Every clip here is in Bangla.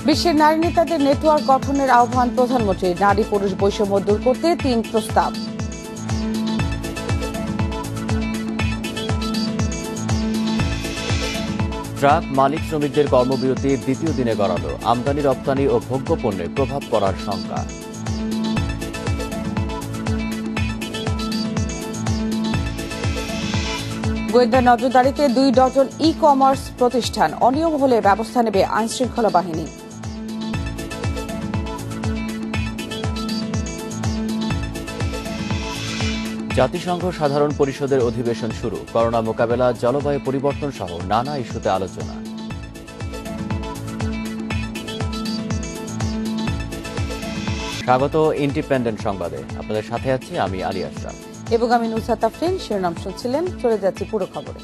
বিশ্বের নারী নেতাদের নেটওয়ার্ক গঠনের আহ্বান প্রধানমন্ত্রীর। নারী পুরুষ বৈষম্য দূর করতে 3 প্রস্তাব। ট্রাক মালিক শ্রমিকদের কর্মবিরতি দ্বিতীয় দিনে গড়ালো। আমদানি রপ্তানি ও ভোগ্য পণ্যে প্রভাব পড়ার শঙ্কা। গোয়েন্দা নজরদারিতে 2 ডজন ই-কমার্স প্রতিষ্ঠান। অনিয়ম হলে ব্যবস্থা নেবে আইনশৃঙ্খলা বাহিনী। জাতিসংঘ সাধারণ পরিষদের অধিবেশন শুরু। করোনা মোকাবেলা, জলবায়ু পরিবর্তন সহ নানা ইস্যুতে আলোচনা। স্বাগত ইন্ডিপেন্ডেন্ট সংবাদে। আপনাদের সাথে আছি আমি আলী আশরাফ এবং আমি নুসরাত আফরিন। শিরোনাম শুনছিলেন, চলে যাচ্ছি পুরো খবরে।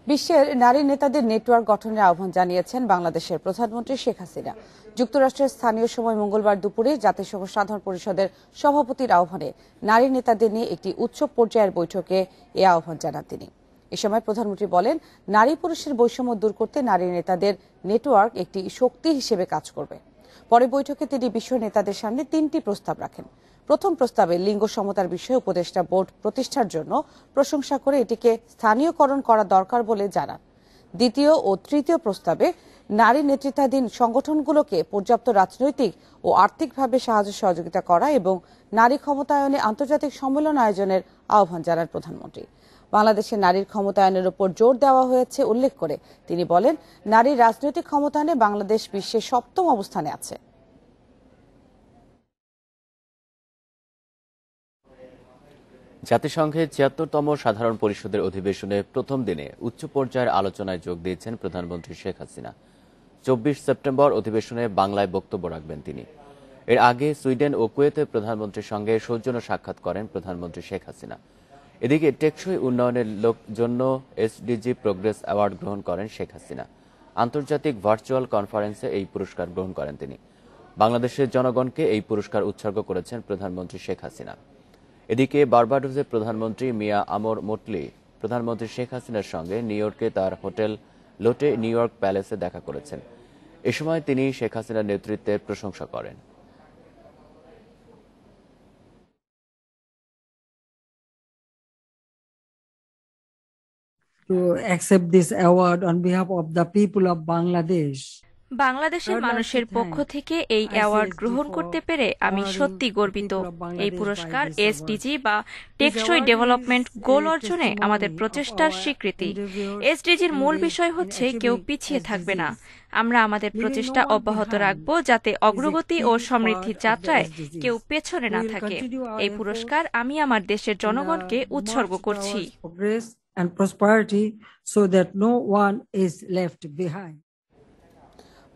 বিশ্বের নারী নেতাদের নেটওয়ার্ক গঠনের আহ্বান জানিয়েছেন বাংলাদেশের প্রধানমন্ত্রী শেখ হাসিনা। যুক্তরাষ্ট্রের স্থানীয় সময় মঙ্গলবার দুপুরে জাতিসংঘ সাধারণ পরিষদের সভাপতির আহ্বানে নারী নেতাদের নিয়ে একটি উচ্চ পর্যায়ের বৈঠকে এ আহ্বান জানান তিনি। এ সময় প্রধানমন্ত্রী বলেন, নারী পুরুষের বৈষম্য দূর করতে নারী নেতাদের নেটওয়ার্ক একটি শক্তি হিসেবে কাজ করবে। পরে বৈঠকে তিনি বিশ্ব নেতাদের সামনে 3টি প্রস্তাব রাখেন। প্রথম প্রস্তাবে লিঙ্গ সমতার বিষয়ে উপদেষ্টা বোর্ড প্রতিষ্ঠার জন্য প্রশংসা করে এটিকে স্থানীয়করণ করা দরকার বলে জানান। দ্বিতীয় ও তৃতীয় প্রস্তাবে নারী নেতৃত্বাধীন সংগঠনগুলোকে পর্যাপ্ত রাজনৈতিক ও আর্থিকভাবে সাহায্য সহযোগিতা করা এবং নারী ক্ষমতায়নে আন্তর্জাতিক সম্মেলন আয়োজনের আহ্বান জানান প্রধানমন্ত্রী। বাংলাদেশের নারীর ক্ষমতায়নের উপর জোর দেওয়া হয়েছে উল্লেখ করে তিনি বলেন, নারীর রাজনৈতিক ক্ষমতায়নে বাংলাদেশ বিশ্বে 7ম অবস্থানে আছে। জাতিসংঘের ৭৬তম সাধারণ পরিষদের অধিবেশনে প্রথম দিনে উচ্চ পর্যায়ের আলোচনায় যোগ দিয়েছেন প্রধানমন্ত্রী শেখ হাসিনা। ২৪ সেপ্টেম্বর অধিবেশনে বাংলায় বক্তব্য রাখবেন তিনি। এর আগে সুইডেন ও কুয়েতে প্রধানমন্ত্রীর সঙ্গে সৌজন্য সাক্ষাৎ করেন প্রধানমন্ত্রী শেখ হাসিনা। এদিকে টেকসই উন্নয়নের জন্য এসডিজি প্রোগ্রেস অ্যাওয়ার্ড গ্রহণ করেন শেখ হাসিনা। আন্তর্জাতিক ভার্চুয়াল কনফারেন্সে এই পুরস্কার গ্রহণ করেন তিনি। বাংলাদেশের জনগণকে এই পুরস্কার উৎসর্গ করেছেন প্রধানমন্ত্রী শেখ হাসিনা। এদিকে বার্বাডোসের প্রধানমন্ত্রী মিয়া আমর মোটলি প্রধানমন্ত্রী শেখ হাসিনার সঙ্গে নিউ ইয়র্কে তার হোটেল লোটে নিউ ইয়র্ক প্যালেসে দেখা করেছেন। এ সময় তিনি শেখ হাসিনার নেতৃত্বের প্রশংসা করেন। To accept this award on behalf of the people of Bangladesh. বাংলাদেশের মানুষের পক্ষ থেকে এই অ্যাওয়ার্ড গ্রহণ করতে পেরে আমি সত্যি গর্বিত। এই পুরস্কার এসডিজি বা টেকসই ডেভেলপমেন্ট গোল অর্জনে আমাদের প্রচেষ্টার স্বীকৃতি। এসডিজির মূল বিষয় হচ্ছে কেউ পিছিয়ে থাকবে না। আমরা আমাদের প্রচেষ্টা অব্যাহত রাখব যাতে অগ্রগতি ও সমৃদ্ধির যাত্রায় কেউ পেছনে না থাকে। এই পুরস্কার আমি আমার দেশের জনগণকে উৎসর্গ করছি। And prosperity so that no one is left behind.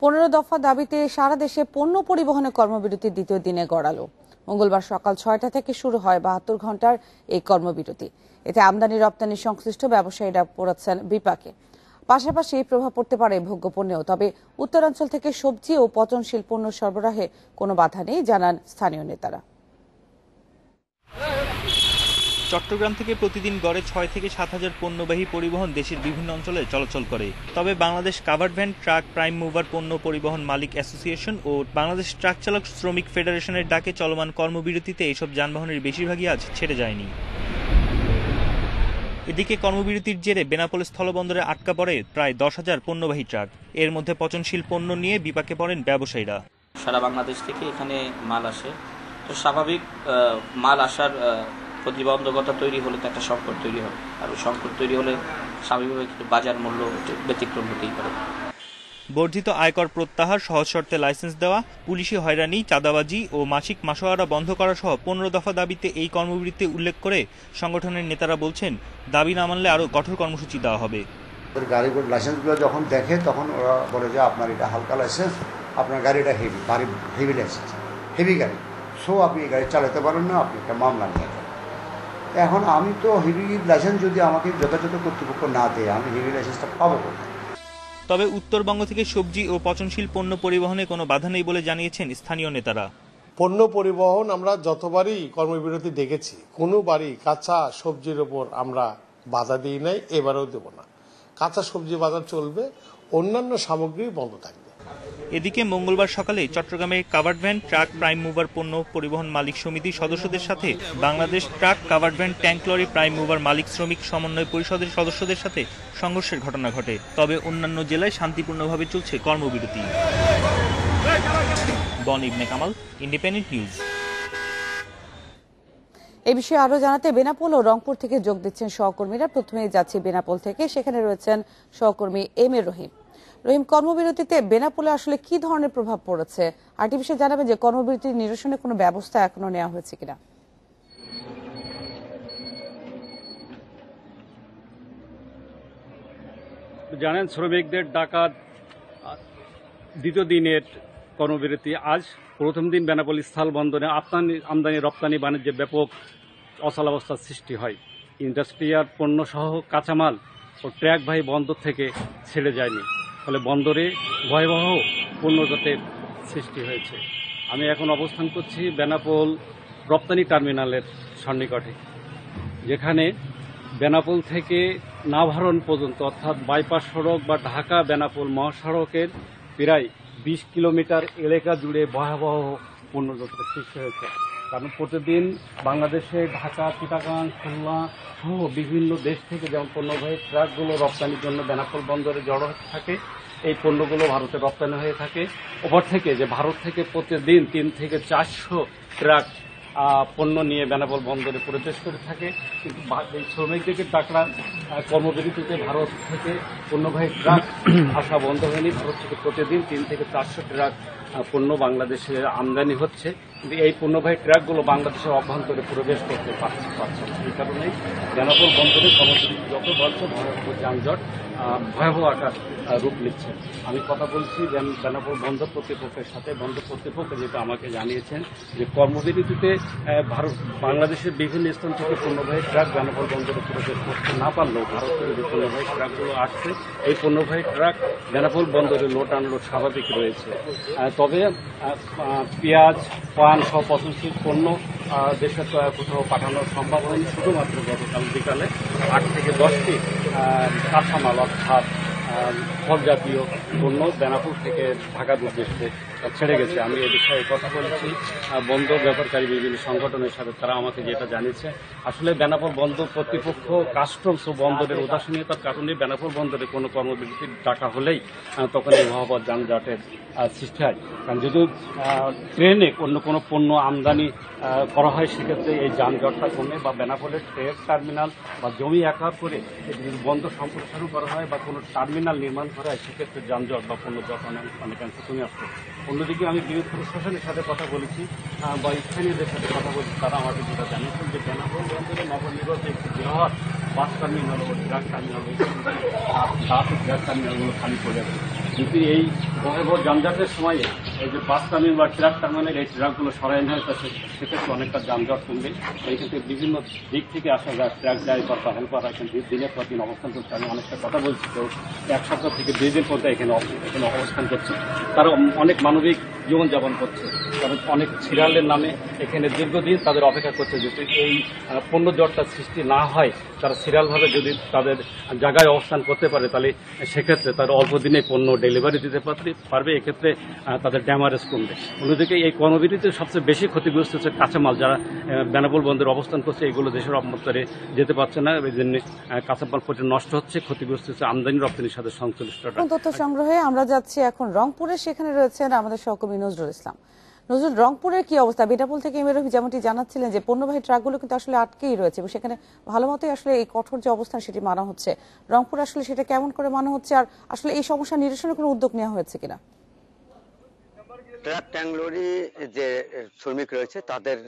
15 দফা দাবিতে সারা দেশে পণ্য পরিবহনে কর্মবিরতির দ্বিতীয় দিনে গড়ালো। মঙ্গলবার সকাল 6টা থেকে শুরু হয় 72 ঘন্টার এই কর্মবিরতি। এতে আমদানি রপ্তানি সংশ্লিষ্ট ব্যবসায়ীরা পড়েছেন বিপাকে। পাশাপাশি প্রভাব পড়তে পারে ভোগ্য পণ্যেও। তবে উত্তরাঞ্চল থেকে সবজি ও পচনশীল পণ্য সরবরাহে কোনো বাধা নেই, জানান স্থানীয় নেতারা। চট্টগ্রাম থেকে প্রতিদিন গড়ে 6 থেকে 7 হাজার পণ্যবাহী পরিবহন দেশের বিভিন্ন অঞ্চলে চলাচল করে। তবে Bangladesh covered van truck prime mover পণ্য পরিবহন মালিক অ্যাসোসিয়েশন ও বাংলাদেশ ট্রাক চালক শ্রমিক ফেডারেশনের ডাকে চলমান কর্মবিরতিতে এসব যানবাহনের বেশিরভাগই আজ ছেড়ে যায়নি। এদিকে কর্মবিরতির জেরে বেনাপোল স্থলবন্দরে আটকা পড়ে প্রায় 10,000 পণ্যবাহী ট্রাক। এর মধ্যে পচনশীল পণ্য নিয়ে বিপাকে পড়েন ব্যবসায়ীরা। সারা বাংলাদেশ থেকে এখানে মাল আসে, তো স্বাভাবিক মাল আসার প্রতিবন্ধকতা তৈরি হলে তো একটা সংকট তৈরি হবে, আর ওই সংকট তৈরি হলে স্বাভাবিকভাবে কিন্তু বাজার মূল্য ব্যতিক্রম হতেই পারে। বর্ধিত আয়কর প্রত্যাহার, সহজ শর্তে লাইসেন্স দেওয়া, পুলিশি হয়রানি, চাঁদাবাজি ও মাসিক মাসোয়ারা বন্ধ করা সহ 15 দফা দাবিতে এই কর্মবিরতি উল্লেখ করে সংগঠনের নেতারা বলছেন, দাবি না মানলে আরও কঠোর কর্মসূচি দেওয়া হবে। গাড়িগুলোর লাইসেন্সগুলো যখন দেখে তখন ওরা বলে যে আপনার এটা হালকা লাইসেন্স, আপনার গাড়িটা হেভি লাইসেন্স, হেভি গাড়ি, সো আপনি এই গাড়ি চালাতে পারেন না, আপনি একটা মামলা নিয়ে যান। এখন আমি তো হেভি লাইসেন্স যদি আমাকে যথাযথ কর্তৃপক্ষ না দেয়, আমি হেভি লাইসেন্সটা পাবো কোথায়? তবে উত্তরবঙ্গ থেকে সবজি ও পচনশীল পণ্য পরিবহনে কোনো বাধা নেই বলে জানিয়েছেন স্থানীয় নেতারা। পণ্য পরিবহন আমরা যতবারই কর্মবিরতি দেখেছি, কোনোবারই কাঁচা সবজির ওপর আমরা বাধা দিই নাই, এবারেও দেব না। কাঁচা সবজি বাজার চলবে, অন্যান্য সামগ্রী বন্ধ থাকবে। এদিকে মঙ্গলবার সকালে চট্টগ্রামে covered van truck prime mover পণ্য পরিবহন মালিক সমিতির সদস্যদের সাথে Bangladesh truck covered van tank lorry prime mover মালিক শ্রমিক সমন্বয় পরিষদের সদস্যদের সাথে সংঘর্ষের ঘটনা ঘটে। তবে অন্যান্য জেলায় শান্তিপূর্ণভাবে চলছে কর্মবিরতি। বন ইবনে কামাল, ইন্ডিপেন্ডেন্ট নিউজ। এই বিষয়ে আরো জানাতে বেনাপোল ও রংপুর থেকে যোগ দিচ্ছেন সহকর্মীরা। প্রথমেই যাচ্ছি বেনাপোল থেকে, সেখানে রয়েছেন সহকর্মী এম এ রহিম। রহিম, কর্মবিরতিতে বেনাপোলে আসলে কি ধরনের প্রভাব পড়েছে, আর টি বিষয়ে জানাবেন যে কর্মবিরতি নিরসনে কোনো ব্যবস্থা এখনো নেওয়া হয়েছে কিনা? জানেন, শ্রমিকদের ডাকা দ্বিতীয় দিনের কর্মবিরতি আজ। প্রথম দিন বেনাপোল স্থল বন্দরে আমদানি রপ্তানি বাণিজ্যে ব্যাপক অচলাবস্থার সৃষ্টি হয়। ইন্ডাস্ট্রিয়াল পণ্য সহ কাঁচামাল ও ট্রাকবাহী বন্দর থেকে ছেড়ে যায়নি, ফলে বন্দরে ভয়াবহ পণ্যজটের সৃষ্টি হয়েছে। আমি এখন অবস্থান করছি বেনাপোল রপ্তানি টার্মিনালের সন্নিকটে, যেখানে বেনাপোল থেকে নাভারণ পর্যন্ত অর্থাৎ বাইপাস সড়ক বা ঢাকা বেনাপোল মহাসড়কের প্রায় 20 কিলোমিটার এলাকা জুড়ে ভয়াবহ পণ্যজটের সৃষ্টি হয়েছে। কারণ প্রতিদিন বাংলাদেশে ঢাকা, চিটাগাং, খুলনা সহ বিভিন্ন দেশ থেকে যেমন পণ্যবাহী ট্রাকগুলো রপ্তানির জন্য বেনাপোল বন্দরে জড়ো হতে থাকে, এই পণ্যগুলো ভারতে রপ্তানি হয়ে থাকে। ওপর থেকে যে ভারত থেকে প্রতিদিন 3 থেকে 400 ট্রাক পণ্য নিয়ে বেনাপোল বন্দরে প্রবেশ করে থাকে। কিন্তু এই শ্রমিকদের ডাকরা কর্মবিরতিতে ভারত থেকে পণ্যবাহী ট্রাক আসা বন্ধ হয়নি। ভারত থেকে প্রতিদিন 3 থেকে 400 ট্রাক পণ্য বাংলাদেশে আমদানি হচ্ছে, কিন্তু এই পণ্যবাহী ট্রাকগুলো বাংলাদেশের অভ্যন্তরে প্রবেশ করতে পারছে না। এই কারণেই বেনাপোল বন্দরে কর্মবিরতি যত বাড়ছে ভয়াবহ যানজট ভয়াবহ আকার রূপ নিচ্ছে। আমি কথা বলছি বেনাপোল বন্দর কর্তৃপক্ষের সাথে। বন্দর কর্তৃপক্ষ যেটা আমাকে জানিয়েছেন যে কর্মবিরতিতে বাংলাদেশের বিভিন্ন স্থান থেকে পণ্যবাহী ট্রাক বেনাপোল বন্দরে প্রবেশ করতে না পারলেও ভারত থেকে যে পণ্যবাহী ট্রাকগুলো আসছে, এই পণ্যবাহী ট্রাক বেনাপোল বন্দরে লোড আনলোড স্বাভাবিক রয়েছে। তবে পেঁয়াজ, পান সহ পচনশীল পণ্য দেশের কোথাও পাঠানো সম্ভব হয়নি। শুধুমাত্র গতকাল বিকালে 8 থেকে 10টি কাঁচামাল অর্থাৎ ফল জাতীয় পণ্য বেনাপোল থেকে ঢাকার উদ্দেশ্যে ছেড়ে গেছে। আমি এ বিষয়ে কথা বলেছি বন্দর ব্যাপারকারী বিভিন্ন সংগঠনের সাথে। তারা আমাকে যেটা জানিয়েছে, আসলে বেনাপোল বন্দর কর্তৃপক্ষ কাস্টমস ও বন্দরের উদাসীনতার কারণে বেনাপোল বন্দরে কোনো কর্মবিরতি ডাকা হলেই তখন এই ভয়াবহ যানজটের সৃষ্টি হয়। কারণ যদি ট্রেনে অন্য কোনো পণ্য আমদানি করা হয়, সেক্ষেত্রে এই যানজটটা কমে, বা বেনাপোলের ট্রেন টার্মিনাল বা জমি একার করে বন্দর সম্প্রসারণ করা হয় বা কোনো টার্মিনাল নির্মাণ করা হয়, সেক্ষেত্রে যানজট বা পণ্য জট অনেকাংশে কমে আসছে। অন্যদিকে আমি বিদ্যুৎ প্রশাসনের সাথে কথা বলেছি বা স্থানীয়দের সাথে কথা বলছি। তারা আমাকে যেটা জানিয়েছেন যে বেনাপোল বন্দরে নবনির্মিত একটি বৃহৎ বাস টার্মিনাল ও ট্রাক টার্মিনাল ট্রাক টার্মিনালগুলো খালি পড়ে আছে। কিন্তু এই ভয়াবহ যানজটের সময়ে এই যে বাস টার্মিনাল বা ট্রাক টার্মিনাল এই ট্রাকগুলো সরাই নেওয়া হয়েছে, সেক্ষেত্রে অনেকটা যানজট কমবে। এই ক্ষেত্রে বিভিন্ন দিক থেকে আসা যায় ট্রাক ড্রাইভার বা হেল্পাররা এখানে দিনের পর দিন অবস্থান করছে। আমি অনেকটা কথা বলছি, তো 1 সপ্তাহ থেকে 2 দিন পর্যন্ত এখানে অবস্থান করছে। তারা অনেক মানবিক জীবনযাপন করছে, কারণ অনেক সিরিয়ালের নামে এখানে দীর্ঘদিন তাদের অপেক্ষা করছে। যদি এই পণ্য জটটা সৃষ্টি না হয়, তারা সিরিয়ালভাবে যদি তাদের জায়গায় অবস্থান করতে পারে, তাহলে সেক্ষেত্রে তারা অল্প দিনে পণ্য ডেলিভারি দিতে পারবে। এক্ষেত্রে তাদের ড্যামারেজ কমবে। অন্যদিকে এই কর্মবিরতিতে সবচেয়ে বেশি ক্ষতিগ্রস্ত হচ্ছে কাঁচামাল, যারা বেনাপোল বন্দরে অবস্থান করছে, এগুলো দেশের অভ্যন্তরে যেতে পারছে না। এই জন্য কাঁচামাল প্রচুর নষ্ট হচ্ছে, ক্ষতিগ্রস্ত হচ্ছে আমদানি রপ্তানির সাথে সংশ্লিষ্ট। তথ্য সংগ্রহে আমরা যাচ্ছি এখন রংপুরে, সেখানে রয়েছেন আমাদের সহকর্মী নজরুল ইসলাম। নজরুল, রংপুরের কি অবস্থা? বেনাপোল থেকে এম এ রহিম যেমনটি জানাচ্ছিলেন যে পণ্যবাহী ট্রাকগুলো কিন্তু আসলে আটকেই রয়েছে এবং সেখানে ভালো মতোই আসলে এই কঠোর যে অবস্থান সেটি মানা হচ্ছে। রংপুর আসলে সেটা কেমন করে মানা হচ্ছে, আর আসলে এই সমস্যা নিরসনের কোনো উদ্যোগ নেওয়া হয়েছে কিনা? ট্রাক ট্যাঙ্গলরি যে শ্রমিক রয়েছে তাদের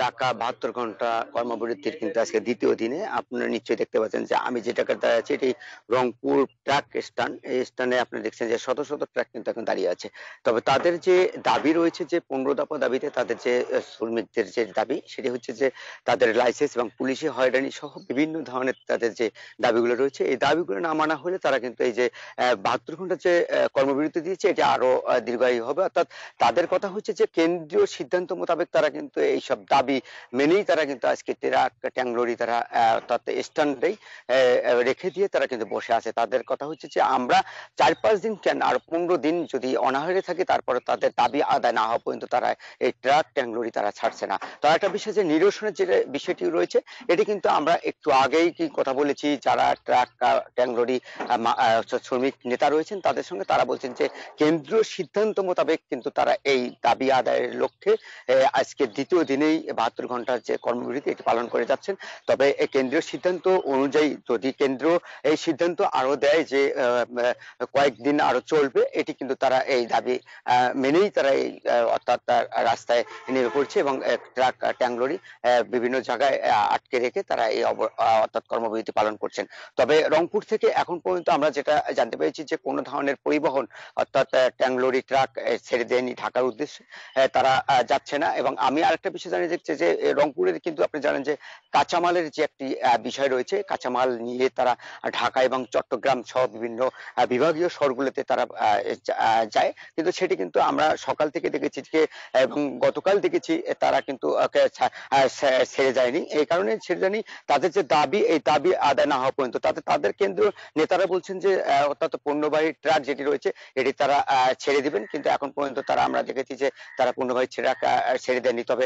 টাকা 72 ঘন্টা কর্মবিরতির কিন্তু আজকে দ্বিতীয় দিনে। আপনারা নিশ্চয়ই দেখতে পাচ্ছেন যে আমি যে টাকা দাঁড়িয়ে আছি এটি রংপুর ট্রাক স্ট্যান্ড। এই স্ট্যান্ডে আপনি দেখছেন যে শত শত ট্রাক কিন্তু এখন দাঁড়িয়ে আছে। তবে তাদের যে দাবি রয়েছে, যে 15 দফা দাবিতে তাদের যে শ্রমিকদের যে দাবি, সেটি হচ্ছে যে তাদের লাইসেন্স এবং পুলিশি হয়রানি সহ বিভিন্ন ধরনের তাদের যে দাবিগুলো রয়েছে, এই দাবিগুলো না মানা হলে তারা কিন্তু এই যে 72 ঘন্টা যে কর্মবিরতি দিয়েছে এটি আরো দীর্ঘায়ু হবে। অর্থাৎ তাদের কথা হচ্ছে যে কেন্দ্রীয় সিদ্ধান্ত মোতাবেক তারা কিন্তু এইসব দাবি মেনেই তারা কিন্তু আজকে ট্রাক ট্যাংলরি তারা অর্থাৎ স্ট্যান্ডেই রেখে দিয়ে তারা কিন্তু বসে আছে। তাদের কথা হচ্ছে যে আমরা 4-5 দিন কেন আর 15 দিন যদি অনাহারে থাকে, তারপরে তাদের দাবি আদায় না হওয়া পর্যন্ত তারা এই ট্রাক ট্যাংলরি তারা ছাড়ছে না। তো একটা বিষয় যে নিরসনের যে বিষয়টি রয়েছে, এটি কিন্তু আমরা একটু আগেই কি কথা বলেছি, যারা ট্রাক ট্যাংলরি শ্রমিক নেতা রয়েছেন তাদের সঙ্গে, তারা বলছেন যে কেন্দ্রীয় সিদ্ধান্ত মোতাবেক কিন্তু তারা এই দাবি আদায়ের লক্ষ্যে আজকে দ্বিতীয় দিনেই 72 ঘন্টার যে কর্মবিরতি এটি পালন করে যাচ্ছেন। তবে কেন্দ্রীয় সিদ্ধান্ত অনুযায়ী যদি কেন্দ্র এই সিদ্ধান্ত আরো দেয় যে কয়েকদিন আরো চলবে, এটি কিন্তু তারা এই দাবি মেনেই তারা এই অর্থাৎ রাস্তায় নেমে পড়ছে এবং ট্রাক ট্যাংলরি বিভিন্ন জায়গায় আটকে রেখে তারা এই অর্থাৎ কর্মবিরতি পালন করছেন। তবে রংপুর থেকে এখন পর্যন্ত আমরা যেটা জানতে পেরেছি যে কোনো ধরনের পরিবহন অর্থাৎ ট্যাংলরি ট্রাক ছেড়ে দেয়নি ঢাকার উদ্দেশ্যে, তারা যাচ্ছে না। এবং আমি আরেকটা বিষয় জানি যে রংপুরের কিন্তু আপনি জানেন যে কাঁচামালের যে একটি বিষয় রয়েছে, কাঁচামাল নিয়ে তারা ঢাকা এবং চট্টগ্রাম সহ বিভিন্ন বিভাগীয় শহরগুলোতে তারা যায়, কিন্তু সেটি কিন্তু আমরা সকাল থেকে দেখেছি এবং গতকাল দেখেছি তারা কিন্তু ছেড়ে যায়নি। এই কারণে ছেড়ে যায়নি, তাদের যে দাবি, এই দাবি আদায় না হওয়া পর্যন্ত তাদের কেন্দ্রীয় নেতারা বলছেন যে অর্থাৎ পণ্যবাহী ট্রাক যেটি রয়েছে এটি তারা ছেড়ে দিবেন, কিন্তু এখন পর্যন্ত তারা আমরা দেখেছি যে তারা পণ্যবাহী ট্রাক ছেড়ে দেয়নি। তবে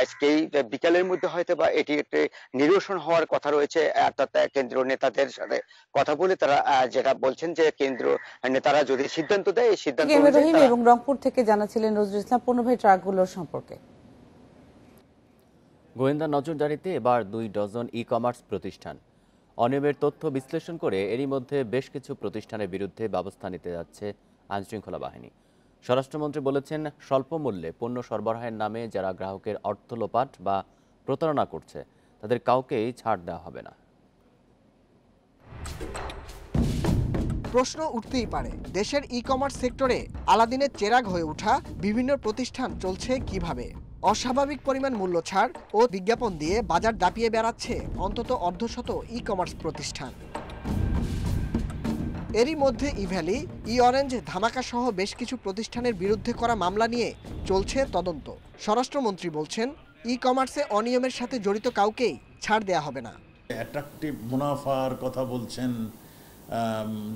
আজকে বিকালের মধ্যে হয়তো বা এটি একটি নিরসন হওয়ার কথা রয়েছে, অর্থাৎ কেন্দ্রীয় নেতাদের সাথে কথা বলে তারা যেটা বলছেন যে কেন্দ্রীয় নেতারা যদি সিদ্ধান্ত দেয়, এই সিদ্ধান্ত এবং রংপুর থেকে জানাচ্ছিলেন নজরুল ইসলাম পণ্যবাহী ট্রাকগুলোর সম্পর্কে। গোয়েন্দা নজরদারিতে এবার 2 ডজন ই-কমার্স প্রতিষ্ঠান। অনিয়মের তথ্য বিশ্লেষণ করে এরই মধ্যে বেশ কিছু প্রতিষ্ঠানের বিরুদ্ধে ব্যবস্থা নিতে যাচ্ছে আইনশৃঙ্খলা বাহিনী। স্বরাষ্ট্রমন্ত্রী বলেছেন, স্বল্প মূল্যে পণ্য সরবরাহের নামে যারা গ্রাহকের অর্থ লোপাট বা প্রতারণা করছে তাদের কাউকেই ছাড় দেওয়া হবে না। প্রশ্ন উঠতেই পারে, দেশের ই-কমার্স সেক্টরে আলাদিনের চেরাগ হয়ে ওঠা বিভিন্ন প্রতিষ্ঠান চলছে কিভাবে? অস্বাভাবিক পরিমাণ মূল্য ছাড় ও বিজ্ঞাপন দিয়ে বাজার দাপিয়ে বেড়াচ্ছে অন্তত অর্ধশত ই-কমার্স প্রতিষ্ঠান। এরই মধ্যে ইভ্যালি, ই-অরেঞ্জ, ধামাকা সহ বেশ কিছু প্রতিষ্ঠানের বিরুদ্ধে করা মামলা নিয়ে চলছে তদন্ত। স্বরাষ্ট্রমন্ত্রী বলছেন, ই-কমার্সে অনিয়মের সাথে জড়িত কাউকেই ছাড় দেয়া হবে না। অ্যাট্রাকটিভ মুনাফার কথা বলছেন,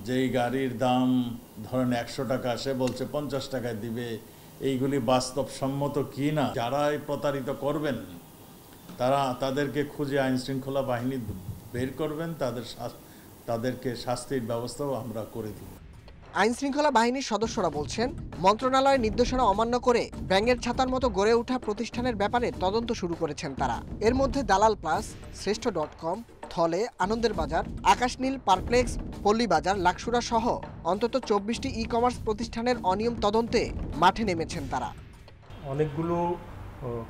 যেই গাড়ির দাম ধরেন 100 টাকা, সে বলছে 50 টাকায় দিবে। এইগুলি বাস্তবসম্মত কি না, যারা প্রতারিত করবেন তাদেরকে খুঁজে আইন শৃঙ্খলা বাহিনী বের করবেন, তাদেরকে শাস্তির ব্যবস্থাও আমরা করে দিব। আইন শৃঙ্খলা বাহিনীর সদস্যরা বলছেন, মন্ত্রণালয়ের নির্দেশনা অমান্য করে ব্যাঙের ছাতার মতো গড়ে ওঠা প্রতিষ্ঠানের ব্যাপারে তদন্ত শুরু করেছেন তারা। এর মধ্যে দালাল প্লাস, শ্রেষ্ঠ.com, থলে, আনন্দের বাজার, আকাশনীল, পারপ্লেক্স, পল্লী বাজার, লাকসুরা সহ অন্তত 24টি ই-কমার্স প্রতিষ্ঠানের অনিয়ম তদন্তে মাঠে নেমেছেন তারা। অনেকগুলো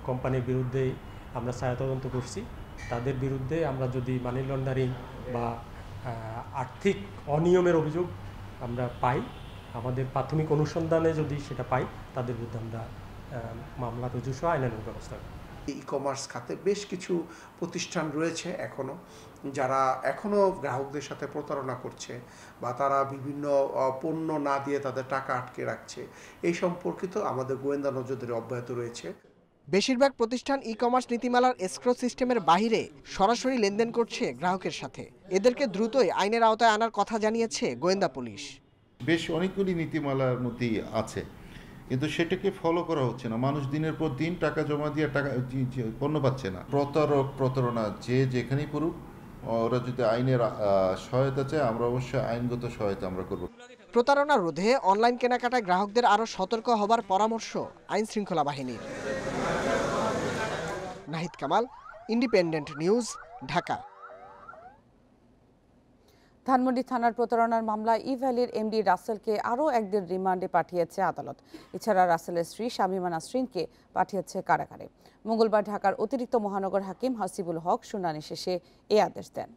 কোম্পানির বিরুদ্ধে আমরা ছায়া তদন্ত করছি। তাদের বিরুদ্ধে আমরা যদি মানি লন্ডারিং বা আর্থিক অনিয়মের অভিযোগ আমরা পাই, আমাদের প্রাথমিক অনুসন্ধানে যদি সেটা পাই, তাদের বিরুদ্ধে আমরা মামলা রুজু সহ আইনানুগ ব্যবস্থা। ই-কমার্স খাতে বেশ কিছু প্রতিষ্ঠান রয়েছে যারা এখনো গ্রাহকদের সাথে প্রতারণা করছে বা তারা বিভিন্ন পণ্য না দিয়ে তাদের টাকা আটকে রাখছে। এই সম্পর্কিত আমাদের গোয়েন্দা নজরদারি অব্যাহত রয়েছে। বেশিরভাগ প্রতিষ্ঠান ই-কমার্স নীতিমালার এসক্রো সিস্টেমের বাইরে সরাসরি লেনদেন করছে গ্রাহকের সাথে। এদেরকে দ্রুতই আইনের আওতায় আনার কথা জানিয়েছে গোয়েন্দা পুলিশ। বেশ অনেকগুলি নীতিমালার মধ্যেই আছে, কিন্তু সেটাকে ফলো করা হচ্ছে না। মানুষ দিনের পর দিন টাকা জমা দিয়ে টাকা পণ্য পাচ্ছে না। প্রতারণা যে যেখানেই করুক, ওরা যদি আইনের সহায়তা চায়, আমরা অবশ্যই আইনগত সহায়তা আমরা করব। প্রতারণা রোধে অনলাইন কেনাকাটায় গ্রাহকদের আরও সতর্ক হবার পরামর্শ আইন শৃঙ্খলা বাহিনীর। Nahid Kamal, Independent News, Dhaka. ধানমন্ডি থানার প্রতারণার মামলায় ই-ভ্যালির এমডি রাসেলকে আরও একদিন রিমান্ডে পাঠিয়েছে আদালত। এছাড়া রাসেলের স্ত্রী শামীমা নাসরিনকে পাঠিয়েছে কারাগারে। মঙ্গলবার ঢাকার অতিরিক্ত মহানগর হাকিম হাসিবুল হক শুনানি শেষে এ আদেশ দেন।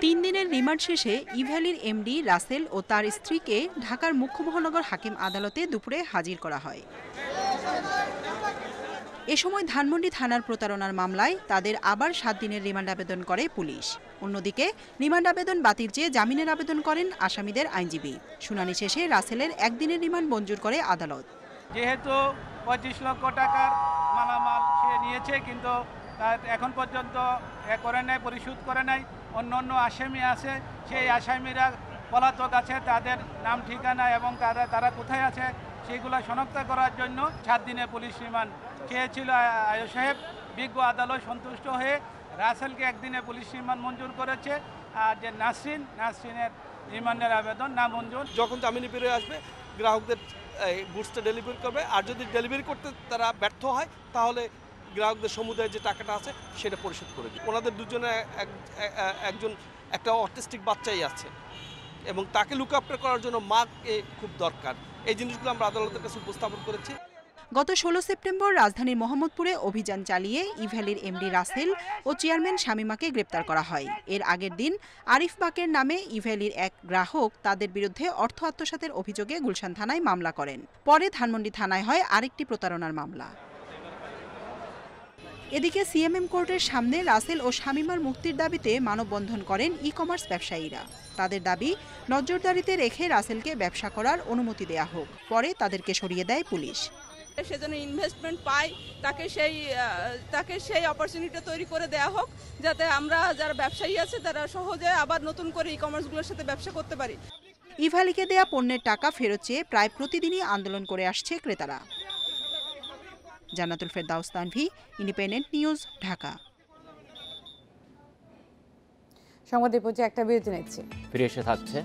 3 দিনের রিমান্ড শেষে ই-ভ্যালির এমডি রাসেল ও তার স্ত্রীকে ঢাকার মুখ্য মহানগর হাকিম আদালতে দুপুরে হাজির করা হয়। এ সময় ধানমন্ডি থানার প্রতারণার মামলায় তাদের আবার 7 দিনের রিমান্ড আবেদন করে পুলিশ। অন্যদিকে রিমান্ড আবেদন বাতিল চেয়ে জামিনের আবেদন করেন আসামিদের আইনজীবী। শুনানি শেষে রাসেলের 1 দিনের রিমান্ড মঞ্জুর করে আদালত। যেহেতু 25 লক্ষ টাকার মালামাল সে নিয়েছে, কিন্তু এখন পর্যন্ত করে নাই, পরিশোধ করে নাই। অন্য আসামি আছে, সেই আসামিরা পলাতক আছে, তাদের নাম ঠিকানা এবং তারা কোথায় আছে সেগুলো শনাক্ত করার জন্য 7 দিনে পুলিশ রিমান্ড চেয়েছিল আয়ুষ সাহেব। বিজ্ঞ আদালত সন্তুষ্ট হয়ে রাসেলকে 1 দিনে পুলিশ রিমান্ড মঞ্জুর করেছে। আর যে নাসরিনের রিমান্ডের আবেদন না মঞ্জুর। যখন জামিনে বেরিয়ে আসবে গ্রাহকদের গুডসটা ডেলিভারি করবে, আর যদি ডেলিভারি করতে তারা ব্যর্থ হয় তাহলে গ্রাহকদের সমুদায়ের যে টাকাটা আছে সেটা পরিশোধ করে দিবে। ওনাদের দুজনে একটা অটিস্টিক বাচ্চাই আছে এবং তাকে লুক আফটার করার জন্য মাকে খুব দরকার। এই জিনিসগুলো আমরা আদালতের কাছে উপস্থাপন করেছি। গত 16 সেপ্টেম্বর রাজধানীর মোহাম্মদপুরে অভিযান চালিয়ে ইভ্যালির এমডি রাসেল ও চেয়ারম্যান শামীমাকে গ্রেপ্তার করা হয়। এর আগের দিন আরিফ বাকের নামে ইভ্যালির এক গ্রাহক তাদের বিরুদ্ধে অর্থ আত্মসাতের অভিযোগে গুলশান থানায় মামলা করেন। পরে ধানমন্ডি থানায় হয় আরেকটি প্রতারণার মামলা। এদিকে সিএমএম কোর্টের সামনে রাসেল ও শামীমার মুক্তির দাবিতে মানববন্ধন করেন ই কমার্স ব্যবসায়ীরা। তাদের দাবি, নজরদারিতে রেখে রাসেলকে ব্যবসা করার অনুমতি দেয়া হোক। পরে তাদেরকে সরিয়ে দেয় পুলিশ। সে যেন ইনভেস্টমেন্ট পায়, তাকে সেই অপরচুনিটি তৈরি করে দেয়া হোক, যাতে আমরা যারা ব্যবসায়ী আছে তারা সহজে আবার নতুন করে ই কমার্সগুলোর সাথে ব্যবসা করতে পারি। ইভ্যালিকে দেয়া পণ্যের টাকা ফেরত চেয়ে প্রায় প্রতিদিনই আন্দোলন করে আসছে ক্রেতারা। জান্নাতুল ফেরদাউস তানভি, ইন্ডিপেন্ডেন্ট নিউজ, ঢাকা। সংবাদে পৌঁছে একটা বিরতি নিচ্ছে, ফিরে এসে থাকছে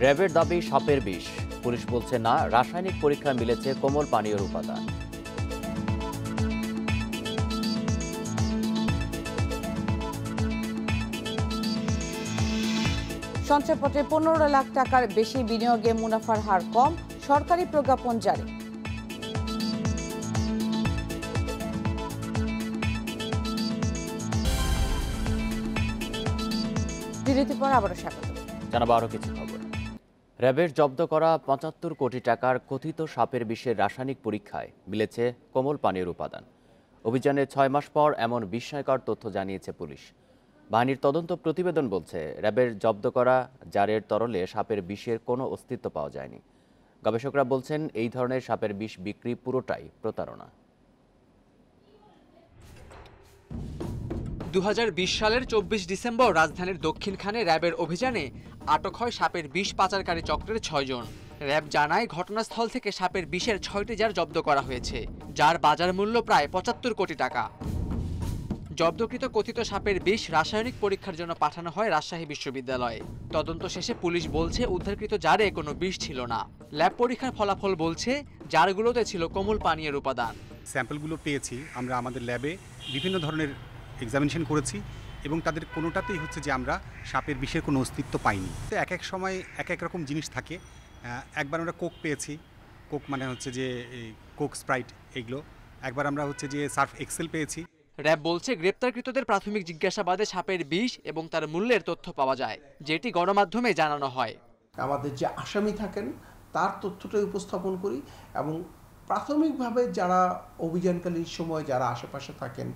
র্যাবের দাবি সাপের বিষ। পুলিশ বলছে না, রাসায়নিক পরীক্ষায় মিলেছে কোমল পানীয়র উপাদান। সঞ্চয়পত্রে 15 লাখ টাকার বেশি বিনিয়োগে মুনাফার হার কম, সরকারি প্রজ্ঞাপন জারি। বিরতির পর আবারও স্বাগত। জানাবো আরও কিছু খবর। র্যাবের জব্দ করা 75 কোটি টাকার কথিত সাপের বিষের রাসায়নিক পরীক্ষায় মিলেছে কোমল পানীয়র উপাদান। অভিযানের 6 মাস পর এমন বিস্ময়কর তথ্য জানিয়েছে পুলিশ। বাহিনীর তদন্ত প্রতিবেদন বলছে, র্যাবের জব্দ করা জারের তরলে সাপের বিষের কোনো অস্তিত্ব পাওয়া যায়নি। গবেষকরা বলছেন, এই ধরনের সাপের বিষ বিক্রি পুরোটাই প্রতারণা। 2020 সালের 24 ডিসেম্বর রাজধানীর দক্ষিণখানে র্যাবের অভিযানে আটক হয় সাপের বিষ পাচারকারী চক্রের 6 জন। র্যাব জানায়, ঘটনাস্থল থেকে সাপের বিষের 6টি জার জব্দ করা হয়েছে, যার বাজার মূল্য প্রায় 75 কোটি টাকা। জব্দকৃত কথিত সাপের বিষ রাসায়নিক পরীক্ষার জন্য পাঠানো হয় রাজশাহী বিশ্ববিদ্যালয়ে। তদন্ত শেষে পুলিশ বলছে, উদ্ধারকৃত জারে কোনো বিষ ছিল না। ল্যাব পরীক্ষার ফলাফল বলছে, জারগুলোতে ছিল কোমল পানীয়ের উপাদান। স্যাম্পলগুলো পেয়েছি আমরা আমাদের ল্যাবে বিভিন্ন ধরনের এক্সামিনেশন করেছি এবং তাদের কোনোটাতেই হচ্ছে যে আমরা সাপের বিষের কোনো অস্তিত্ব পাইনি। এক এক সময় এক এক রকম জিনিস থাকে। একবার আমরা কোক পেয়েছি, কোক মানে হচ্ছে যে কোক স্প্রাইট, এগুলো। একবার আমরা হচ্ছে যে সার্ফ এক্সেল পেয়েছি। র্যাব বলছে, গ্রেপ্তারকৃতদের প্রাথমিক জিজ্ঞাসাবাদে সাপের বিষ এবং তার মূল্যের তথ্য পাওয়া যায়, যেটি গণমাধ্যমে জানানো হয়। আমাদের যে আসামি থাকেন তার তথ্যটাই উপস্থাপন করি এবং প্রাথমিকভাবে যারা অভিযানকালীন সময় যারা আশেপাশে থাকেন,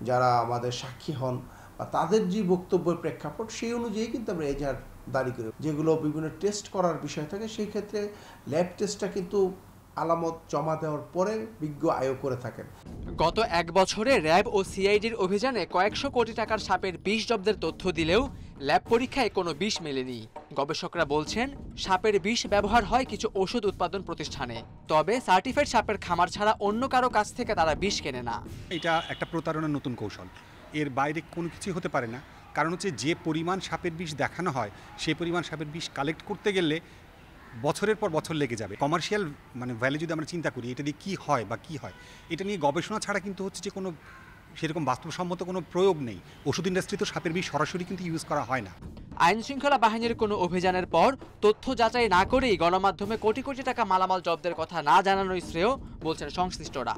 যারা আমাদের সাক্ষী হন বা তাদের যে বক্তব্যের প্রেক্ষাপট, সেই অনুযায়ী কিন্তু আমরা এজাহার দাঁড়ি করি। যেগুলো বিভিন্ন টেস্ট করার বিষয় থাকে, সেই ক্ষেত্রে ল্যাব টেস্টটা কিন্তু আলামত জমা দেওয়ার পরে বিজ্ঞ আয়োগ করে থাকেন। গত 1 বছরে র্যাব ও সিআইডির অভিযানে কয়েকশো কোটি টাকার সাপের বিষ জব্দের তথ্য দিলেও ল্যাব পরীক্ষায় কোনো বিষ মেলেনি। গবেষকরা বলছেন, সাপের বিষ ব্যবহার হয় কিছু ওষুধ উৎপাদন প্রতিষ্ঠানে, তবে সার্টিফাইড সাপের খামার ছাড়া অন্য কারো কাছ থেকে তারা বিষ কেনে না। এটা একটা প্রতারণার নতুন কৌশল, এর বাইরে কোনো কিছু হতে পারে না। কারণ হচ্ছে যে পরিমাণ সাপের বিষ দেখানো হয়, সেই পরিমাণ সাপের বিষ কালেক্ট করতে গেলে বছরের পর বছর লেগে যাবে। কমার্শিয়াল ভ্যালু যদি আমরা চিন্তা করি, এটা দিয়ে কী হয় বা কী হয়, এটা নিয়ে গবেষণা ছাড়া কিন্তু হচ্ছে যে কোনো সেরকম বাস্তবসম্মত কোনো প্রয়োগ নেই। ওষুধ ইন্ডাস্ট্রি তো সাপের বিষ সরাসরি কিন্তু ইউজ করা হয় না। আইন শৃঙ্খলা বাহিনীর কোনো অভিযানের পর তথ্য যাচাই না করেই গণমাধ্যমে কোটি কোটি টাকা মালামাল জব্দের কথা না জানানোই শ্রেয়, বলছেন সংশ্লিষ্টরা।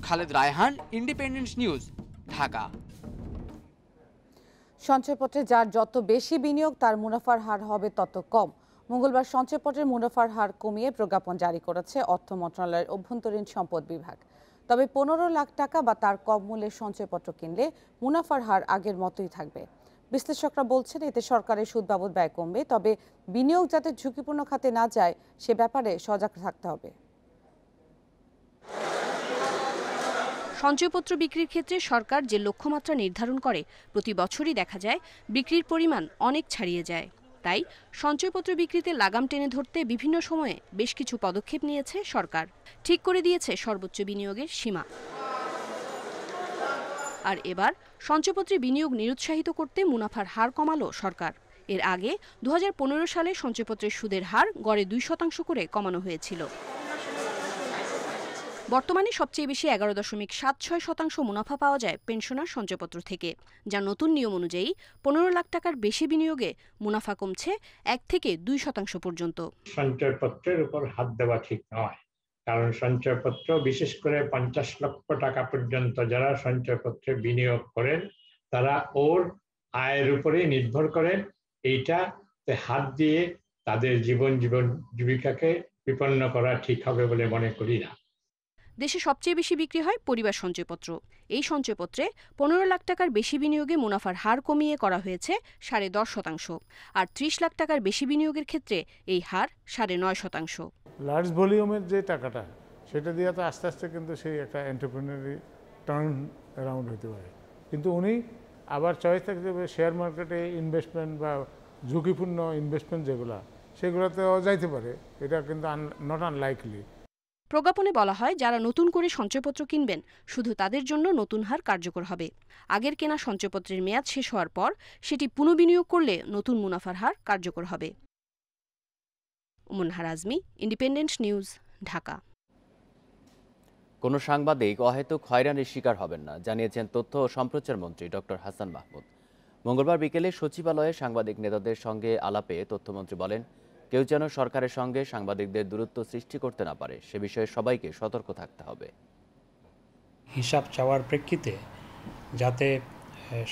Khaled Raihan, Independent News, Dhaka. সঞ্চয়পত্রে যার যত বেশি বিনিয়োগ, তার মুনাফার হার হবে তত কম। মঙ্গলবার সঞ্চয়পত্রের মুনাফার হার কমিয়ে প্রজ্ঞাপন জারি করেছে অর্থ মন্ত্রণালয়ের অভ্যন্তরীণ সম্পদ বিভাগ। তবে 15 লাখ টাকা বা তার কম মূল্যের সঞ্চয়পত্র কিনলে মুনাফার হার আগের মতোই থাকবে। বিশ্লেষকরা বলছেন এতে সরকারের সুদ বাবদ ব্যয় কমবে, তবে বিনিয়োগ যাতে ঝুঁকিপূর্ণ খাতে না যায় সে ব্যাপারে সজাগ থাকতে হবে। সঞ্চয়পত্র বিক্রির ক্ষেত্রে সরকার যে লক্ষ্যমাত্রা নির্ধারণ করে প্রতি বছরই দেখা যায় বিক্রির পরিমাণ অনেক ছাড়িয়ে যায়। তাই সঞ্চয়পত্র বিক্রিতে লাগাম টেনে ধরতে বিভিন্ন সময়ে বেশ কিছু পদক্ষেপ নিয়েছে সরকার। ঠিক করে দিয়েছে সর্বোচ্চ বিনিয়োগের সীমা। আর এবার সঞ্চয়পত্রে বিনিয়োগ নিরুৎসাহিত করতে মুনাফার হার কমালো সরকার। এর আগে 2015 সালে সঞ্চয়পত্রের সুদের হার গড়ে 2% করে কমানো হয়েছিল। বর্তমানে সবচেয়ে বেশি 11.76% মুনাফা পাওয়া যায় পেনশনার সঞ্চয়পত্র থেকে, যা নতুন নিয়ম অনুযায়ী 15 লাখ টাকার বেশি বিনিয়োগে মুনাফা কমছে 1 থেকে 2% পর্যন্ত। সঞ্চয়পত্রের উপর হাত দেওয়া ঠিক নয়, কারণ সঞ্চয়পত্র বিশেষ করে 50 লক্ষ টাকা পর্যন্ত যারা সঞ্চয়পত্রে বিনিয়োগ করেন তারা ওর আয়ের উপরে নির্ভর করেন। এইটাতে হাত দিয়ে তাদের জীবিকাকে বিপন্ন করা ঠিক হবে বলে মনে করি না। দেশে সবচেয়ে বেশি বিক্রি হয় পরিবার সঞ্চয়পত্র। এই সঞ্চয়পত্রে 15 লাখ টাকার বেশি বিনিয়োগে মুনাফার হার কমিয়ে করা হয়েছে 10.5%, আর 30 লাখ টাকার বেশি বিনিয়োগের ক্ষেত্রে এই হার 9.5%। লার্জ ভলিউমের যে টাকাটা সেটা দিয়ে তো আস্তে আস্তে কিন্তু সেই একটা এন্টারপ্রেনারি টার্ন অ্যারাউন্ড হতে পারে, কিন্তু উনি আবার চয়েস থাকতে হবে শেয়ার মার্কেটে ইনভেস্টমেন্ট বা ঝুঁকিপূর্ণ ইনভেস্টমেন্ট যেগুলো সেগুলোতেও যাইতে পারে। এটা কিন্তু নট আনলাইকলি। প্রজ্ঞাপনে বলা হয় যারা নতুন করে সঞ্চয়পত্র কিনবেন শুধু তাদের জন্য নতুন হার কার্যকর হবে। আগের কেনা সঞ্চয়পত্রের মেয়াদ শেষ হওয়ার পর সেটি পুনঃবিনিয়োগ করলে নতুন মুনাফার হার কার্যকর হবে। মুনহার আজমি, ইন্ডিপেন্ডেন্ট নিউজ, ঢাকা। কোনো সাংবাদিক অহেতুক হয়রানির শিকার হবেন না, জানিয়েছেন তথ্য ও সম্প্রচার মন্ত্রী ডক্টর হাসান মাহমুদ। মঙ্গলবার বিকেলে সচিবালয়ে সাংবাদিক নেতাদের সঙ্গে আলাপে তথ্যমন্ত্রী বলেন, কেউ যেন সরকারের সঙ্গে সাংবাদিকদের দূরত্ব সৃষ্টি করতে না পারে সে বিষয়ে সবাইকে সতর্ক থাকতে হবে। হিসাব চাওয়ার প্রেক্ষিতে যাতে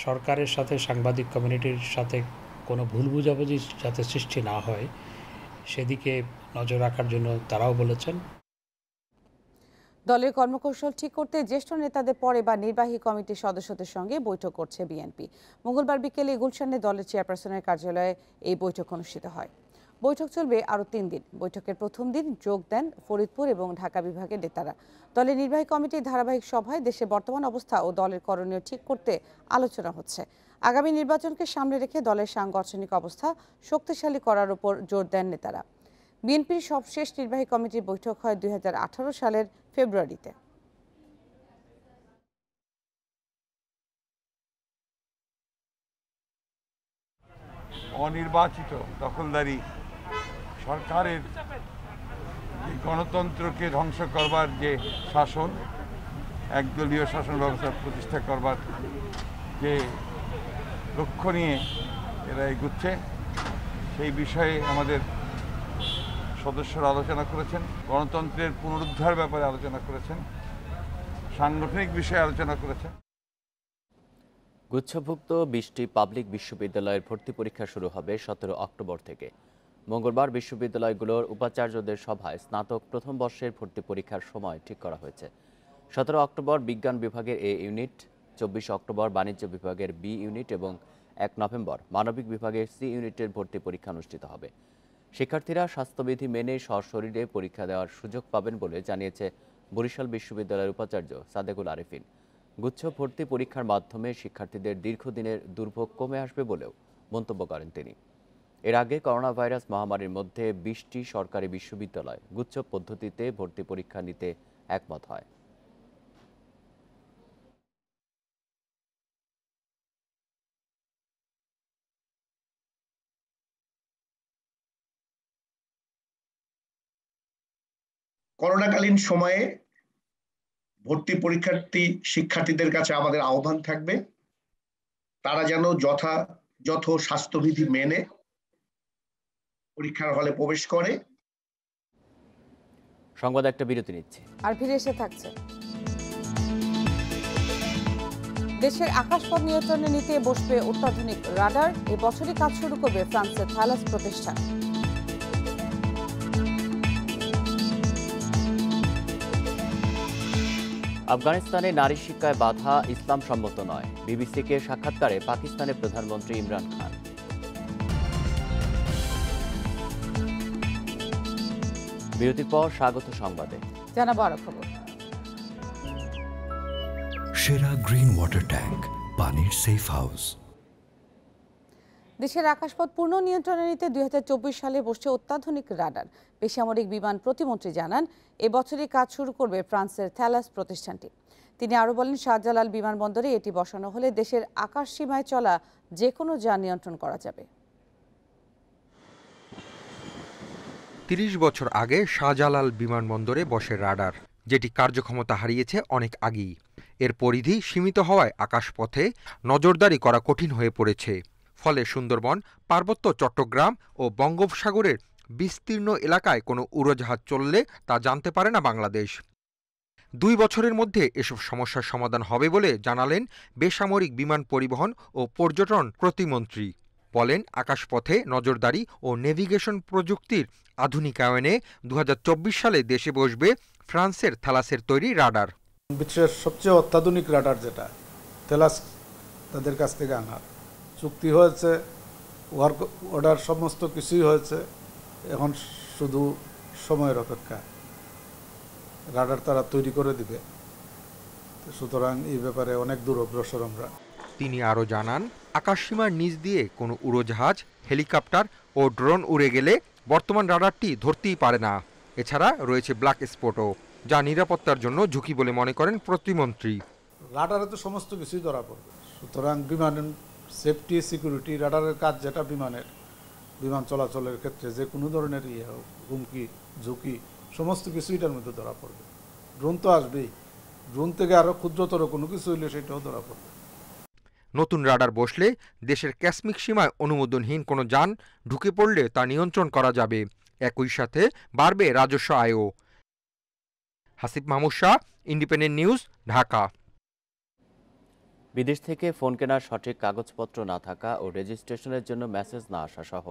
সরকারের সাথে সাংবাদিক কমিউনিটির সাথে কোনো ভুল বুঝাবুঝি যাতে সৃষ্টি না হয় সেদিকে নজর রাখার জন্য তারাও বলেছেন। দলের কর্মকৌশল ঠিক করতে জ্যেষ্ঠ নেতাদের পরে বা নির্বাহী কমিটির সদস্যদের সঙ্গে বৈঠক করছে বিএনপি। মঙ্গলবার বিকেলে গুলশানে দলের চেয়ারপারসনের কার্যালয়ে এই বৈঠক অনুষ্ঠিত হয়। বৈঠক চলবে আরও 3 দিন। বৈঠকের প্রথম দিন যোগ দেন ফরিদপুর এবং ঢাকা বিভাগের নেতারা। দলের নির্বাহী কমিটির ধারাবাহিক সভায় দেশের বর্তমান অবস্থা ও দলের করণীয় ঠিক করতে আলোচনা হচ্ছে। আগামী নির্বাচনকে সামনে রেখে দলের সাংগঠনিক অবস্থা শক্তিশালী করার উপর জোর দেন নেতারা। বিএনপির সবশেষ নির্বাহী কমিটির বৈঠক হয় 2018 সালের ফেব্রুয়ারিতে। অনির্বাচিত দখলদারি সরকারের গণতন্ত্রকে ধ্বংস করবার যে শাসন, একদলীয় শাসন ব্যবস্থা প্রতিষ্ঠা করবার যে লক্ষ্য নিয়ে এরা এগুচ্ছে, সেই বিষয়ে আমাদের সদস্যরা আলোচনা করেছেন। গণতন্ত্রের পুনরুদ্ধার ব্যাপারে আলোচনা করেছেন, সাংগঠনিক বিষয়ে আলোচনা করেছেন। গুচ্ছভুক্ত 20টি পাবলিক বিশ্ববিদ্যালয়ের ভর্তি পরীক্ষা শুরু হবে 17 অক্টোবর থেকে। মঙ্গলবার বিশ্ববিদ্যালয়গুলোর উপাচার্যদের সভায় স্নাতক প্রথম বর্ষের ভর্তি পরীক্ষার সময় ঠিক করা হয়েছে। 17 অক্টোবর বিজ্ঞান বিভাগের এ ইউনিট, 24 অক্টোবর বাণিজ্য বিভাগের বি ইউনিট এবং 1 নভেম্বর মানবিক বিভাগের সি ইউনিটের ভর্তি পরীক্ষা অনুষ্ঠিত হবে। শিক্ষার্থীরা স্বাস্থ্যবিধি মেনে সশরীরে পরীক্ষা দেওয়ার সুযোগ পাবেন বলে জানিয়েছে বরিশাল বিশ্ববিদ্যালয়ের উপাচার্য সাদেকুল আরিফিন। গুচ্ছ ভর্তি পরীক্ষার মাধ্যমে শিক্ষার্থীদের দীর্ঘদিনের দুর্ভোগ কমে আসবে বলেও মন্তব্য করেন তিনি। এর আগে করোনা ভাইরাস মহামারীর মধ্যে 20টি সরকারি বিশ্ববিদ্যালয় গুচ্ছ পদ্ধতিতে ভর্তি পরীক্ষা নিতে একমত হয়। করোনাকালীন সময়ে ভর্তি পরীক্ষার্থী শিক্ষার্থীদের কাছে আমাদের আহ্বান থাকবে, তারা যেন যথাযথ স্বাস্থ্যবিধি মেনে পরীক্ষার হলে প্রবেশ করে। সংবাদ একটা বিরতি নিচ্ছে, আর ফিরে এসে থাকছে। দেশের আকাশপথ নিয়ন্ত্রণে নিতে বসবে অত্যাধুনিক রাডার। এবছরই কাজ শুরু করবে ফ্রান্সের থালাস প্রতিষ্ঠান। আফগানিস্তানে নারী শিক্ষায় বাধা ইসলাম সম্মত নয়, বিবিসিকে সাক্ষাৎকারে পাকিস্তানের প্রধানমন্ত্রী ইমরান খান। বিরতির পর স্বাগত সংবাদে জানাবো আরো খবর। সেরা গ্রিন ওয়াটার ট্যাঙ্ক, পানির সেফ হাউস। দেশের আকাশপথ পূর্ণ নিয়ন্ত্রণে নিতে 2024 সালে বসছে অত্যাধুনিক রাডার। বেসামরিক বিমান প্রতিমন্ত্রী জানান, এবছরই কাজ শুরু করবে ফ্রান্সের থ্যালাস প্রতিষ্ঠানটি। তিনি আরও বলেন, শাহজালাল বিমানবন্দরে এটি বসানো হলে দেশের আকাশ সীমায় চলা যে কোনো যান নিয়ন্ত্রণ করা যাবে। 30 বছর আগে শাহজালাল বিমানবন্দরে বসে রাডার, যেটি কার্যক্ষমতা হারিয়েছে অনেক আগেই। এর পরিধি সীমিত হওয়ায় আকাশপথে নজরদারি করা কঠিন হয়ে পড়েছে। ফলে সুন্দরবন, পার্বত্য চট্টগ্রাম ও বঙ্গোপসাগরের বিস্তীর্ণ এলাকায় কোনো উড়োজাহাজ চললে তা জানতে পারে না বাংলাদেশ। 2 বছরের মধ্যে এসব সমস্যার সমাধান হবে বলে জানালেন বেসামরিক বিমান পরিবহন ও পর্যটন প্রতিমন্ত্রী। বলেন, আকাশপথে নজরদারি ও নেভিগেশন প্রযুক্তির আধুনিকায়নে 2024 সালে দেশে বসবে ফ্রান্সের থ্যালাসের তৈরি রাডার। বিশ্বের সবচেয়ে অত্যাধুনিক রাডার যেটা থ্যালাস তাদের কাছ থেকে আনার চুক্তি হয়েছে, ওয়ার্ক অর্ডার সমস্ত কিছুই হয়েছে, এখন শুধু সময়ের অপেক্ষা। রাডার তারা তৈরি করে দিবে, সুতরাং এই ব্যাপারে অনেক দূর অগ্রসর আমরা। তিনি আরও জানান, আকাশসীমার নিচ দিয়ে কোনো উড়োজাহাজ, হেলিকপ্টার ও ড্রোন উড়ে গেলে বর্তমান রাডারটি ধরতেই পারে না। এছাড়া রয়েছে ব্ল্যাক স্পটও, যা নিরাপত্তার জন্য ঝুঁকি বলে মনে করেন প্রতিমন্ত্রী। রাডারে তো সমস্ত কিছুই ধরা পড়বে, সুতরাং বিমান সেফটি, সিকিউরিটি, রাডারের কাজ যেটা বিমান চলাচলের ক্ষেত্রে যে কোনো ধরনের হুমকি, ঝুঁকি সমস্ত কিছু এটার মধ্যে ধরা পড়বে। ড্রোন তো আসবেই, ড্রোন থেকে আরও ক্ষুদ্রতর কোনো কিছু হইলে সেটাও ধরা পড়বে। নতুন রাডার বসলে দেশের ক্যাসমিক সীমায় অনুমোদনহীন কোনো যান ঢুকে পড়লে তা নিয়ন্ত্রণ করা যাবে। একই সাথে বাড়বে রাজস্ব আয়ও। Hasib Mahmud Shah, Independent News, Dhaka. বিদেশ থেকে ফোন কেনার সঠিক কাগজপত্র না থাকা ও রেজিস্ট্রেশনের জন্য মেসেজ না আসা সহ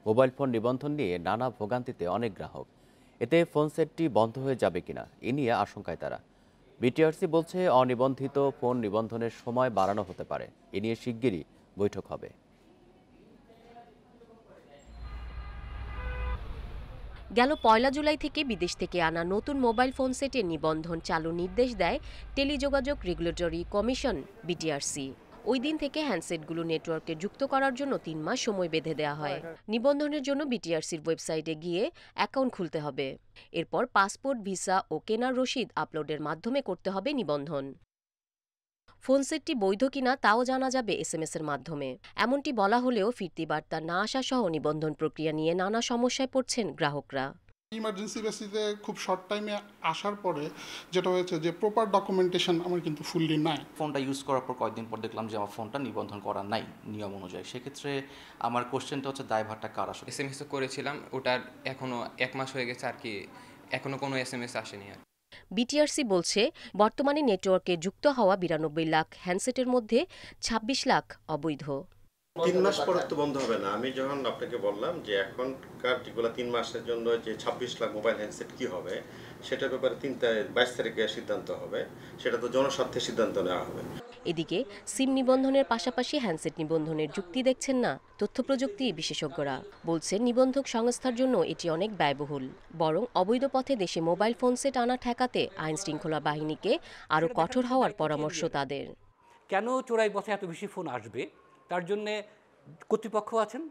মোবাইল ফোন নিবন্ধন নিয়ে নানা ভোগান্তিতে অনেক গ্রাহক। এতে ফোন সেটটি বন্ধ হয়ে যাবে কিনা এ নিয়ে আশঙ্কায় তারা। বিটিআরসি বলছে, অনিবন্ধিত ফোন নিবন্ধনের সময় বাড়ানো হতে পারে। এ নিয়ে শিগগিরই বৈঠক হবে। গেল 1 জুলাই থেকে বিদেশ থেকে আনা নতুন মোবাইল ফোন সেটের নিবন্ধন চালুর নির্দেশ দেয় টেলিযোগাযোগ রেগুলেটরি কমিশন বিটিআরসি। ওই দিন থেকে হ্যান্ডসেটগুলো নেটওয়ার্কে যুক্ত করার জন্য 3 মাস সময় বেঁধে দেওয়া হয়। নিবন্ধনের জন্য বিটিআরসির ওয়েবসাইটে গিয়ে অ্যাকাউন্ট খুলতে হবে। এরপর পাসপোর্ট, ভিসা ও কেনার রসিদ আপলোডের মাধ্যমে করতে হবে নিবন্ধন। ফোন সেটটি বৈধ কিনা তাও জানা যাবে এসএমএস এর মাধ্যমে। এমনটি বলা হলেও ফিরতি বার্তা না আসা সহ নিবন্ধন প্রক্রিয়া নিয়ে নানা সমস্যায় পড়ছেন গ্রাহকরা। ইমার্জেন্সি বেসিসে খুব শর্ট টাইমে আসার পরে যেটা হয়েছে যে প্রপার ডকুমেন্টেশন আমার কিন্তু ফুললি নাই। ফোনটা ইউজ করার পর কয়েকদিন পর দেখলাম যে আমার ফোনটা নিবন্ধন করা নাই নিয়ম অনুযায়ী। সেক্ষেত্রে আমার কোশ্চেনটা হচ্ছে দায়ভারটা কার আসলে। এসএমএস করেছিলাম, ওটার এখনো 1 মাস হয়ে গেছে আর কি, এখনো কোনো এসএমএস আসেনি। আর বিটিআরসি বলছে, বর্তমানে নেটওয়ার্কে যুক্ত হওয়া 92 লাখ হ্যান্ডসেটের মধ্যে 26 লাখ অবৈধ। 3 মাস পরে তো বন্ধ হবে না। আমি যখন আপনাকে বললাম যে এখনকার যেগুলো 3 মাসের জন্য যে 26 লাখ মোবাইল হ্যান্ডসেট কি হবে, সেটার ব্যাপারে 22 তারিখে সিদ্ধান্ত হবে। সেটা তো জনস্বার্থে সিদ্ধান্ত নেওয়া হবে। এদিকে সিম নিবন্ধনের পাশাপাশি হ্যান্ডসেট নিবন্ধনের যুক্তি দেখছেন না তথ্য প্রযুক্তি বিশেষজ্ঞরা। বলছেন, নিবন্ধক সংস্থার জন্য এটি অনেক ব্যয়বহুল। বরং অবৈধ পথে দেশে মোবাইল ফোন সেট আনা ঠেকাতে আইন শৃঙ্খলা বাহিনীকে আরও কঠোর হওয়ার পরামর্শ তাদের। কেন চোরাই পথে এত বেশি ফোন আসবে, তার জন্য কর্তৃপক্ষ আছেন,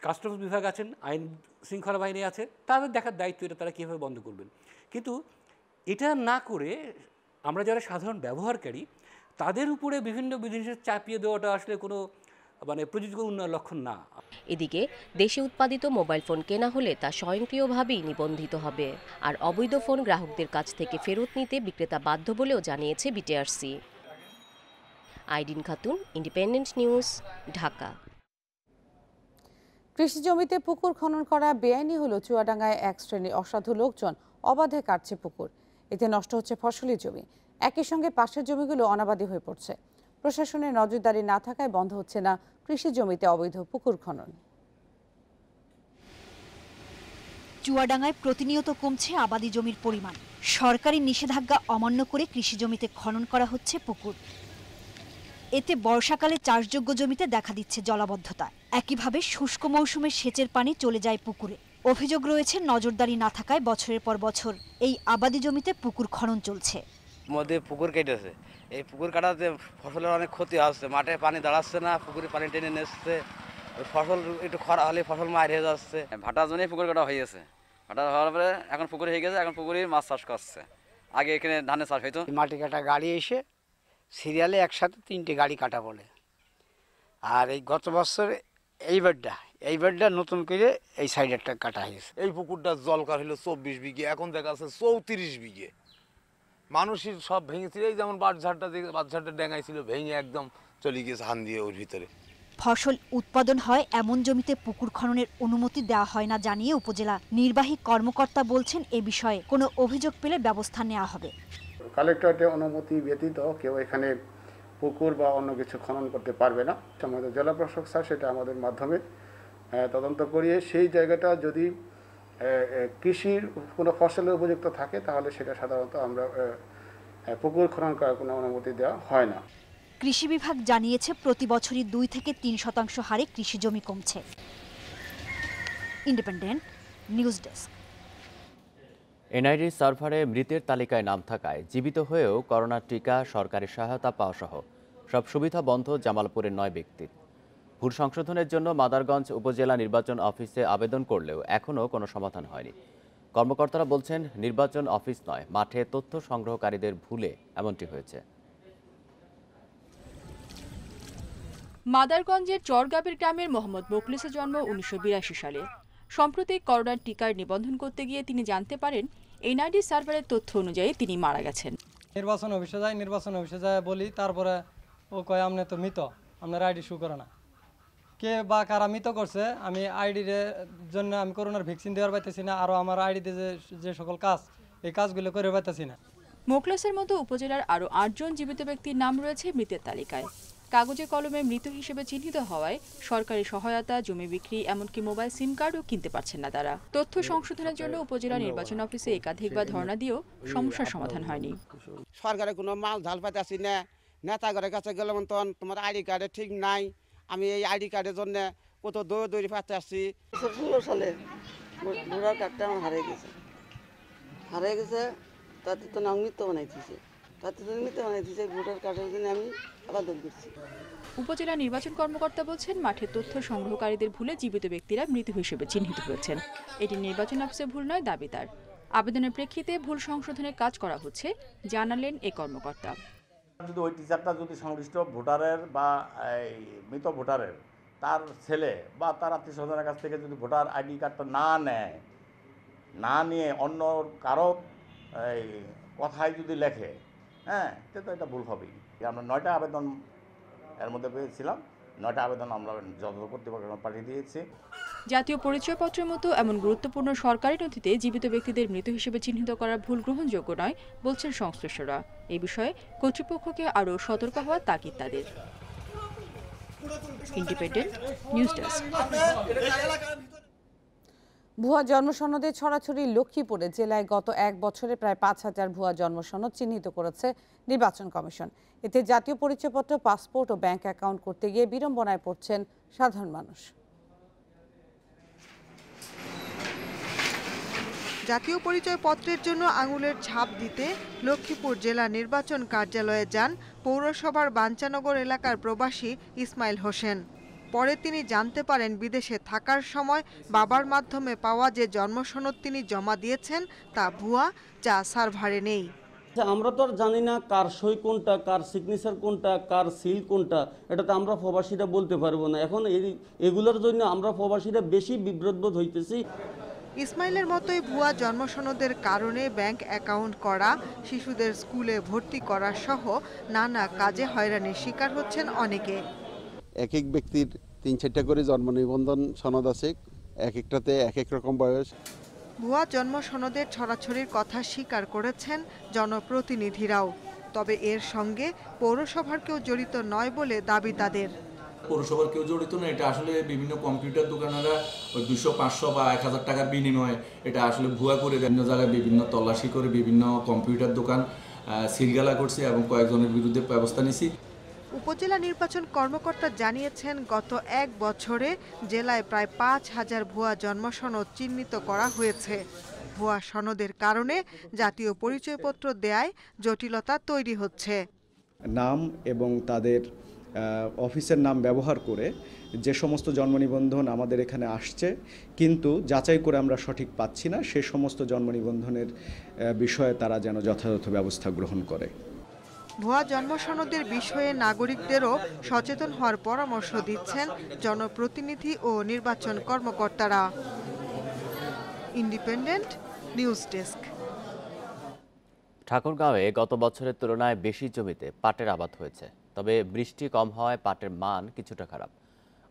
কাস্টমস বিভাগ আছেন, আইন শৃঙ্খলা বাহিনী আছে, তাদের দেখার দায়িত্ব এটা তারা কীভাবে বন্ধ করবেন। কিন্তু এটা না করে আমরা যারা সাধারণ ব্যবহারকারী তাদের উপরে বিভিন্ন বিধিনিষেধ চাপিয়ে দেওয়াটা আসলে কোনো প্রযুক্তিগত উন্নয়নের লক্ষণ না। এদিকে দেশে উৎপাদিত মোবাইল ফোন কেনা হলে তা স্বয়ংক্রিয়ভাবেই নিবন্ধিত হবে। আর অবৈধ ফোন গ্রাহকদের কাছ থেকে ফেরত নিতে বিক্রেতা বাধ্য বলেও জানিয়েছে BTRC. Aidin Khatun, Independent News, Dhaka. কৃষি জমিতে পুকুর খনন করা বেআইনি হলেও চুয়াডাঙ্গায় এক শ্রেণীর অসাধু লোকজন অবাধে কাটছে পুকুর। এতে নষ্ট হচ্ছে ফসলি জমি, একই সঙ্গে পাশের জমিগুলো অনাবাদি হয়ে পড়ছে। প্রশাসনের নজরদারি না থাকায় বন্ধ হচ্ছে না কৃষি জমিতে অবৈধ পুকুর খনন। চুয়াডাঙ্গায় প্রতিনিয়ত কমছে আবাদি জমির পরিমাণ। সরকারি নিষেধাজ্ঞা অমান্য করে কৃষি জমিতে খনন করা হচ্ছে পুকুর। এতে বর্ষাকালে চাষযোগ্য জমিতে দেখা দিচ্ছে জলাবদ্ধতা। একইভাবে শুষ্ক মৌসুমে সেচের পানি চলে যায় পুকুরে। অভিযোগ রয়েছে নজরদারি না থাকায় বছরের পর বছর এই আবাদি জমিতে পুকুর খনন চলছে। মধ্যে পুকুর কেটেছে, এই পুকুর কাটাতে ফসলের অনেক ক্ষতি হচ্ছে, মাঠে পানি দাঁড়াচ্ছে না, পুকুরে পানি টেনে নিচ্ছে, ফসল একটু খরা হলে ফসল মার হয়ে যাচ্ছে। ভাটার জন্যই পুকুর কাটা হয়ে গেছে, ভাটা হওয়ার পরে এখন পুকুর হয়ে গেছে, এখন পুকুরে মাছ চাষ করছে। আগে এখানে ধানের চাষ হইতো। মাটি কাটা গাড়ি এসে সিরিয়ালে একসাথে 3টে গাড়ি কাটা বলে। আর এই গত বছর এই বেডটা নতুন করে এই সাইডেরটা কাটা হয়েছে। এই পুকুরটা জলকার হলো 24 বিঘে, এখন দেখা যাচ্ছে 34 বিঘে। মানুষের সব ভেঙেছিল, এই যেমন বাঁশঝাড়টা ডেঙাই ছিল, ভেঙে একদম চলে গিয়েছে হান দিয়ে ওর ভিতরে। ফসল উৎপাদন হয় এমন জমিতে পুকুর খননের অনুমতি দেওয়া হয় না জানিয়ে উপজেলা নির্বাহী কর্মকর্তা বলছেন এ বিষয়ে কোনো অভিযোগ পেলে ব্যবস্থা নেওয়া হবে। কালেক্টরেটের অনুমতি ব্যতীত কেউ এখানে পুকুর বা অন্য কিছু খনন করতে পারবে না। আমাদের জেলা প্রশাসক স্যার সেটা আমাদের মাধ্যমে তদন্ত করিয়ে সেই জায়গাটা যদি কৃষির কোনো ফসলের উপযুক্ত থাকে তাহলে সেটা সাধারণত আমরা পুকুর খনন করার কোনো অনুমতি দেওয়া হয় না। কৃষি বিভাগ জানিয়েছে প্রতি বছরই 2 থেকে 3% হারে কৃষি জমি কমছে। Independent news desk. এনআইডি সার্ভারে মৃতের তালিকায় নাম থাকায় জীবিত হয়েও করোনার টিকা, সরকারি সহায়তা পাওয়া সহ সব সুবিধা বন্ধ জামালপুরের 9 ব্যক্তির। ভোট সংশোধনের জন্য মাদারগঞ্জ উপজেলা নির্বাচন অফিসে আবেদন করলেও এখনও কোনো সমাধান হয়নি। কর্মকর্তারা বলছেন নির্বাচন অফিস নয়, মাঠে তথ্য সংগ্রহকারীদের ভুলে এমনটি হয়েছে। মাদারগঞ্জের চরগাবের গ্রামের মোহাম্মদ মোখলেসের জন্ম 1982 সালে। সম্প্রতি করোনার টিকার নিবন্ধন করতে গিয়ে তিনি জানতে পারেন এনআইডি সার্ভারের তথ্য অনুযায়ী তিনি মারা গেছেন। নির্বাচন অফিসে যায় বলি, তারপরে ও কয় আপনি তো মৃত, আপনার আইডি শো করে না। কে বা কারা মৃত করছে, আমি আইডির জন্য আমি করোনার ভ্যাকসিন দেওয়ার পাইতেছি না, আরও আমার আইডিতে যে সকল কাজ, এই কাজগুলো করে পাইতেছি না। মোখলেসের মতো উপজেলার আরও 8 জন জীবিত ব্যক্তির নাম রয়েছে মৃতের তালিকায়। কাগজে কলমে মৃত হিসেবে চিহ্নিত হওয়ায় সরকারি সহায়তা, জমি বিক্রি, এমনকি মোবাইল সিম কার্ডও কিনতে পারছেন না তারা। তথ্য সংশোধনের জন্য উপজেলা নির্বাচন অফিসে একাধিকবার ধর্ণা দিয়েও সমস্যার সমাধান হয়নি। সরকারের কোনো মাল ঝাল পাইতেছি না, নেতাগরের কাছে গেলাম তখন তোমার আইডি কার্ডে ঠিক নাই, আমি এই আইডি কার্ডের জন্য কত দৌড়ি পাতে আসছি। 2016 সালে ভোটার কার্ডটা আমার হারিয়ে গেছে, তাতে তো নাম মৃত্যু বানাইতেছে, ভোটার কার্ডের জন্য আমি আবেদন করছি। উপজেলা নির্বাচন কর্মকর্তা বলছেন মাঠে তথ্য সংগ্রহকারীদের ভুলে জীবিত ব্যক্তিরা মৃত হিসেবে চিহ্নিত হয়েছেন। এটি নির্বাচন অফিসে ভুল নয়, দাবি তার। আবেদনের প্রেক্ষিতে ভুল সংশোধনের কাজ করা হচ্ছে জানালেন এই কর্মকর্তা। যদি ওই টিচারটা যদি সংশ্লিষ্ট ভোটারের বা মৃত ভোটারের তার ছেলে বা তার আত্মীয় স্বজনের কাছ থেকে যদি ভোটার আইডি কার্ডটা না নিয়ে অন্য কারো কথায় যদি লেখে, তো এটা ভুল হবেই। আমরা 9টা আবেদন এর মধ্যে পেয়েছিলাম, 9টা আবেদন আমরা যথাযথ কর্তৃপক্ষকে পাঠিয়ে দিয়েছি। জাতীয় পরিচয়পত্রের মতো এমন গুরুত্বপূর্ণ সরকারি নথিতে জীবিত ব্যক্তিদের মৃত হিসেবে চিহ্নিত করার ভুল গ্রহণযোগ্য নয় বলছেন সংশ্লিষ্টরা। এই বিষয়ে কর্তৃপক্ষকে আরও সতর্ক হওয়ার তাগিদ তাদের। Independent news desk. ভুয়া জন্মসনদে ছড়াছড়ি লক্ষ্মীপুরে জেলায় গত 1 বছরে প্রায় 5000 ভুয়া জন্মসনদ চিহ্নিত করেছে নির্বাচন কমিশন। এতে জাতীয় পরিচয়পত্র, পাসপোর্ট ও ব্যাংক অ্যাকাউন্ট করতে গিয়ে বিড়ম্বনায় পড়ছেন সাধারণ মানুষ। জাতীয় পরিচয়পত্রের জন্য আঙুলের ছাপ দিতে লক্ষ্মীপুর জেলা নির্বাচন কার্যালয়ে যান পৌরসভার বাঞ্চানগর এলাকার প্রবাসী ইসমাইল হোসেন। পরে তিনি জানতে পারেন বিদেশে থাকার সময় বাবার মাধ্যমে পাওয়া যে জন্মসনদ তিনি জমা দিয়েছেন তা ভুয়া, যা সার্ভারে নেই। আমরা তো আর জানি না কার সই কোনটা, কার সিগনেচার কোনটা, কার সিল কোনটা, এটা তো আমরা প্রবাসীরা বলতে পারবো না। এখন এগুলোর জন্য আমরা প্রবাসীরা বেশি বিব্রতবোধ হইতেছি। ইসমাইলের মতোই ভুয়া জন্মসনদের কারণে ব্যাংক অ্যাকাউন্ট করা, শিশুদের স্কুলে ভর্তি করা সহ নানা কাজে হয়রানির শিকার হচ্ছেন অনেকে। এক এক ব্যক্তির 3-4টা করে জন্ম নিবন্ধন সনদ আছে, এক একটাতে এক এক রকম বয়স। ভুয়া জন্মসনদের ছড়াছড়ির কথা স্বীকার করেছেন জনপ্রতিনিধিরাও, তবে এর সঙ্গে পৌরসভার কেউ জড়িত নয় বলে দাবি তাদের। পৌরসভার কেউ জড়িত না, এটা আসলে বিভিন্ন কম্পিউটার দোকানেরা ওই 200-500 বা 1000 টাকার বিনিময়ে এটা আসলে ভুয়া করে বিভিন্ন জায়গায় বিভিন্ন তল্লাশি করে বিভিন্ন কম্পিউটার দোকান সিলগালা করছে এবং কয়েকজনের বিরুদ্ধে ব্যবস্থা নিয়েছি। উপজেলা নির্বাচন কর্মকর্তা জানিয়েছেন গত 1 বছরে জেলায় প্রায় 5000 ভুয়া জন্মসনদ চিহ্নিত করা হয়েছে। ভুয়া সনদের কারণে জাতীয় পরিচয়পত্র দেয়ায় জটিলতা তৈরি হচ্ছে। নাম এবং তাদের অফিসের নাম ব্যবহার করে যে সমস্ত জন্ম নিবন্ধন আমাদের এখানে আসছে কিন্তু যাচাই করে আমরা সঠিক পাচ্ছি না, সে সমস্ত জন্ম নিবন্ধনের বিষয়ে তারা যেন যথাযথ ব্যবস্থা গ্রহণ করে। ভুয়া জন্মসনদের বিষয়ে নাগরিকদেরও সচেতন হওয়ার পরামর্শ দিচ্ছেন জনপ্রতিনিধি ও নির্বাচন কর্মকর্তারা। Independent news desk. ঠাকুরগাঁওয়ে গত বছরের তুলনায় বেশি জমিতে পাটের আবাদ হয়েছে, তবে বৃষ্টি কম হওয়ায় পাটের মান কিছুটা খারাপ।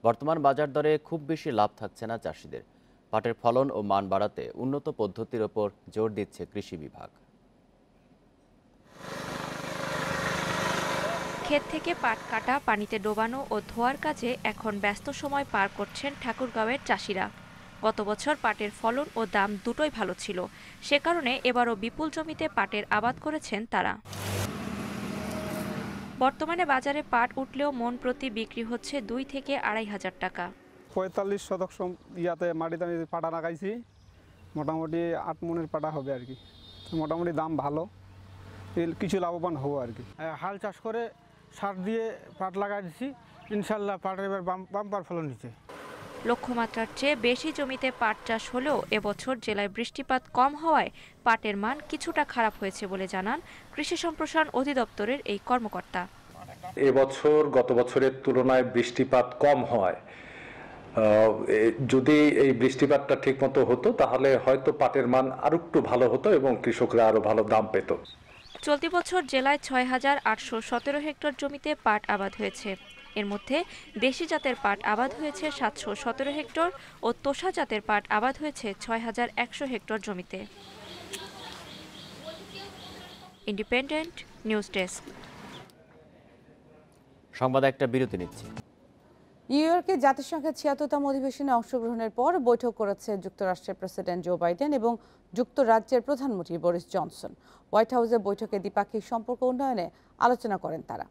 বর্তমান বাজার দরে খুব বেশি লাভ থাকছে না চাষিদের। পাটের ফলন ও মান বাড়াতে উন্নত পদ্ধতির ওপর জোর দিচ্ছে কৃষি বিভাগ। ক্ষেত থেকে পাট কাটা, পানিতে ডোবানো ও ধোয়ার কাজে এখন ব্যস্ত সময় পার করছেন ঠাকুরগাঁওয়ের চাষিরা। গত বছর পাটের ফলন ও দাম দুটোই ভালো ছিল, সে কারণে এবারও বিপুল জমিতে পাটের আবাদ করেছেন তারা। বর্তমানে বাজারে পাট উঠলেও মন প্রতি বিক্রি হচ্ছে 2 থেকে 2500 টাকা। 45 শতক ইয়াতে মাটিতে আমি পাটা লাগাইছি, মোটামুটি 8 মনের পাটা হবে আর কি। মোটামুটি দাম ভালো, কিছু লাভবান হবো আর কি। হাল চাষ করে সার দিয়ে পাট লাগাই দিচ্ছি, ইনশাল্লাহ পাটের এবার বাম্পার ফলন নিচ্ছে। লক্ষ্যমাত্রার চেয়ে বেশি জমিতে পাট চাষ হলেও এবছর জেলায় বৃষ্টিপাত কম হওয়ায় পাটের মান কিছুটা খারাপ হয়েছে বলে জানান কৃষি সম্প্রসারণ অধিদপ্তরের এই কর্মকর্তা। এবছর গত বছরের তুলনায় বৃষ্টিপাত কম হয়, যদি এই বৃষ্টিপাতটা ঠিকমতো হতো তাহলে হয়তো পাটের মান আরো একটু ভালো হতো এবং কৃষকরা আরো ভালো দাম পেত। চলতি বছর জেলায় 6817 হেক্টর জমিতে পাট আবাদ হয়েছে। এর মধ্যে দেশি জাতের পাট আবাদ হয়েছে 717 হেক্টর ও তোষা জাতের পাট আবাদ হয়েছে 6100 হেক্টর জমিতে। Independent news desk. সংবাদ একটা বিরতি নিচ্ছি। নিউ ইয়র্কে জাতিসংঘের 76তম অধিবেশনে অংশগ্রহণের পর বৈঠক করেছে যুক্তরাষ্ট্রের প্রেসিডেন্ট জো বাইডেন এবং যুক্তরাজ্যের প্রধানমন্ত্রী বরিস জনসন। হোয়াইট হাউসে বৈঠকে দ্বিপাক্ষিক সম্পর্ক উন্নয়নে আলোচনা করেন তারা।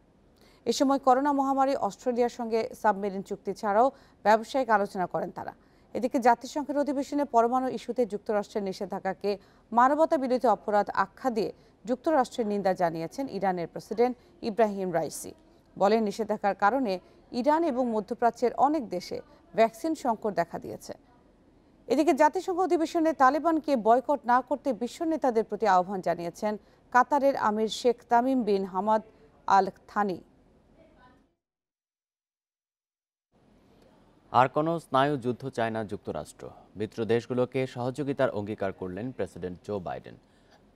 এ সময় করোনা মহামারী, অস্ট্রেলিয়ার সঙ্গে সাবমেরিন চুক্তি ছাড়াও ব্যবসায়িক আলোচনা করেন তারা। এদিকে জাতিসংঘের অধিবেশনে পরমাণু ইস্যুতে যুক্তরাষ্ট্রের নিষেধাজ্ঞাকে মানবতা বিরোধী অপরাধ আখ্যা দিয়ে যুক্তরাষ্ট্রের নিন্দা জানিয়েছেন ইরানের প্রেসিডেন্ট ইব্রাহিম রাইসি। বলেন, নিষেধাজ্ঞার কারণে ইরান এবং মধ্যপ্রাচ্যের অনেক দেশে ভ্যাকসিন সংকট দেখা দিয়েছে। এদিকে জাতিসংঘ অধিবেশনে তালেবানকে বয়কট না করতে বিশ্ব নেতাদের প্রতি আহ্বান জানিয়েছেন কাতারের আমির Sheikh Tamim bin Hamad Al Thani. আর কোনো স্নায়ু যুদ্ধ চায় না যুক্তরাষ্ট্র। মিত্র দেশগুলোকে সহযোগিতার অঙ্গীকার করলেন প্রেসিডেন্ট জো বাইডেন।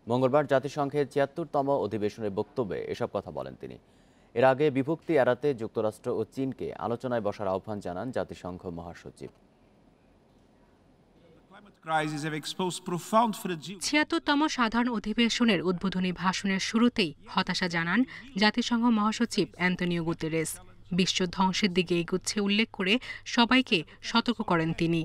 মঙ্গলবার জাতিসংঘের ৭৬তম অধিবেশনের বক্তব্যে এসব কথা বলেন তিনি। এর আগে বিভক্তি এড়াতে যুক্তরাষ্ট্র ও চীনকে আলোচনায় বসার আহ্বান জানান জাতিসংঘ মহাসচিব। ৭৬তম সাধারণ অধিবেশনের উদ্বোধনী ভাষণের শুরুতেই হতাশা জানান জাতিসংঘ মহাসচিব অ্যান্তোনিও গুতেরেস। বিশ্ব ধ্বংসের দিকে এগুচ্ছে উল্লেখ করে সবাইকে সতর্ক করেন তিনি।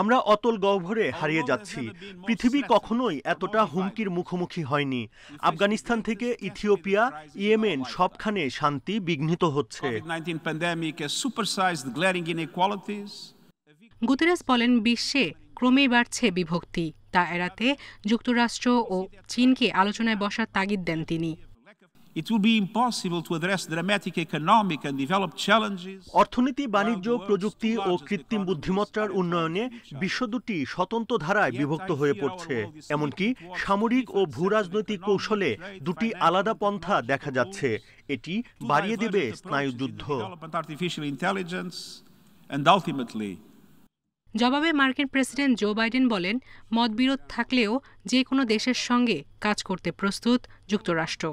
আমরা অতল গহ্বরে হারিয়ে যাচ্ছি। পৃথিবী কখনোই এতটা হুমকির মুখোমুখি হয়নি। আফগানিস্তান থেকে ইথিওপিয়া, ইয়েমেন সবখানে শান্তি বিঘ্নিত হচ্ছে। গুতেরেস বলেন, বিশ্বে ক্রমেই বাড়ছে বিভক্তি। তা এড়াতে যুক্তরাষ্ট্র ও চীনকে আলোচনায় বসার তাগিদ দেন তিনি। অর্থনীতি, বাণিজ্য, প্রযুক্তি ও কৃত্রিম বুদ্ধিমত্তার উন্নয়নে বিশ্ব দুটি স্বতন্ত্র ধারায় বিভক্ত হয়ে পড়ছে। এমনকি সামরিক ও ভূরাজনৈতিক কৌশলে দুটি আলাদা পন্থা দেখা যাচ্ছে। এটি বাড়িয়ে দেবে স্নায়ুযুদ্ধ। জবাবে মার্কিন প্রেসিডেন্ট জো বাইডেন বলেন, মতবিরোধ থাকলেও যে কোনো দেশের সঙ্গে কাজ করতে প্রস্তুত যুক্তরাষ্ট্র।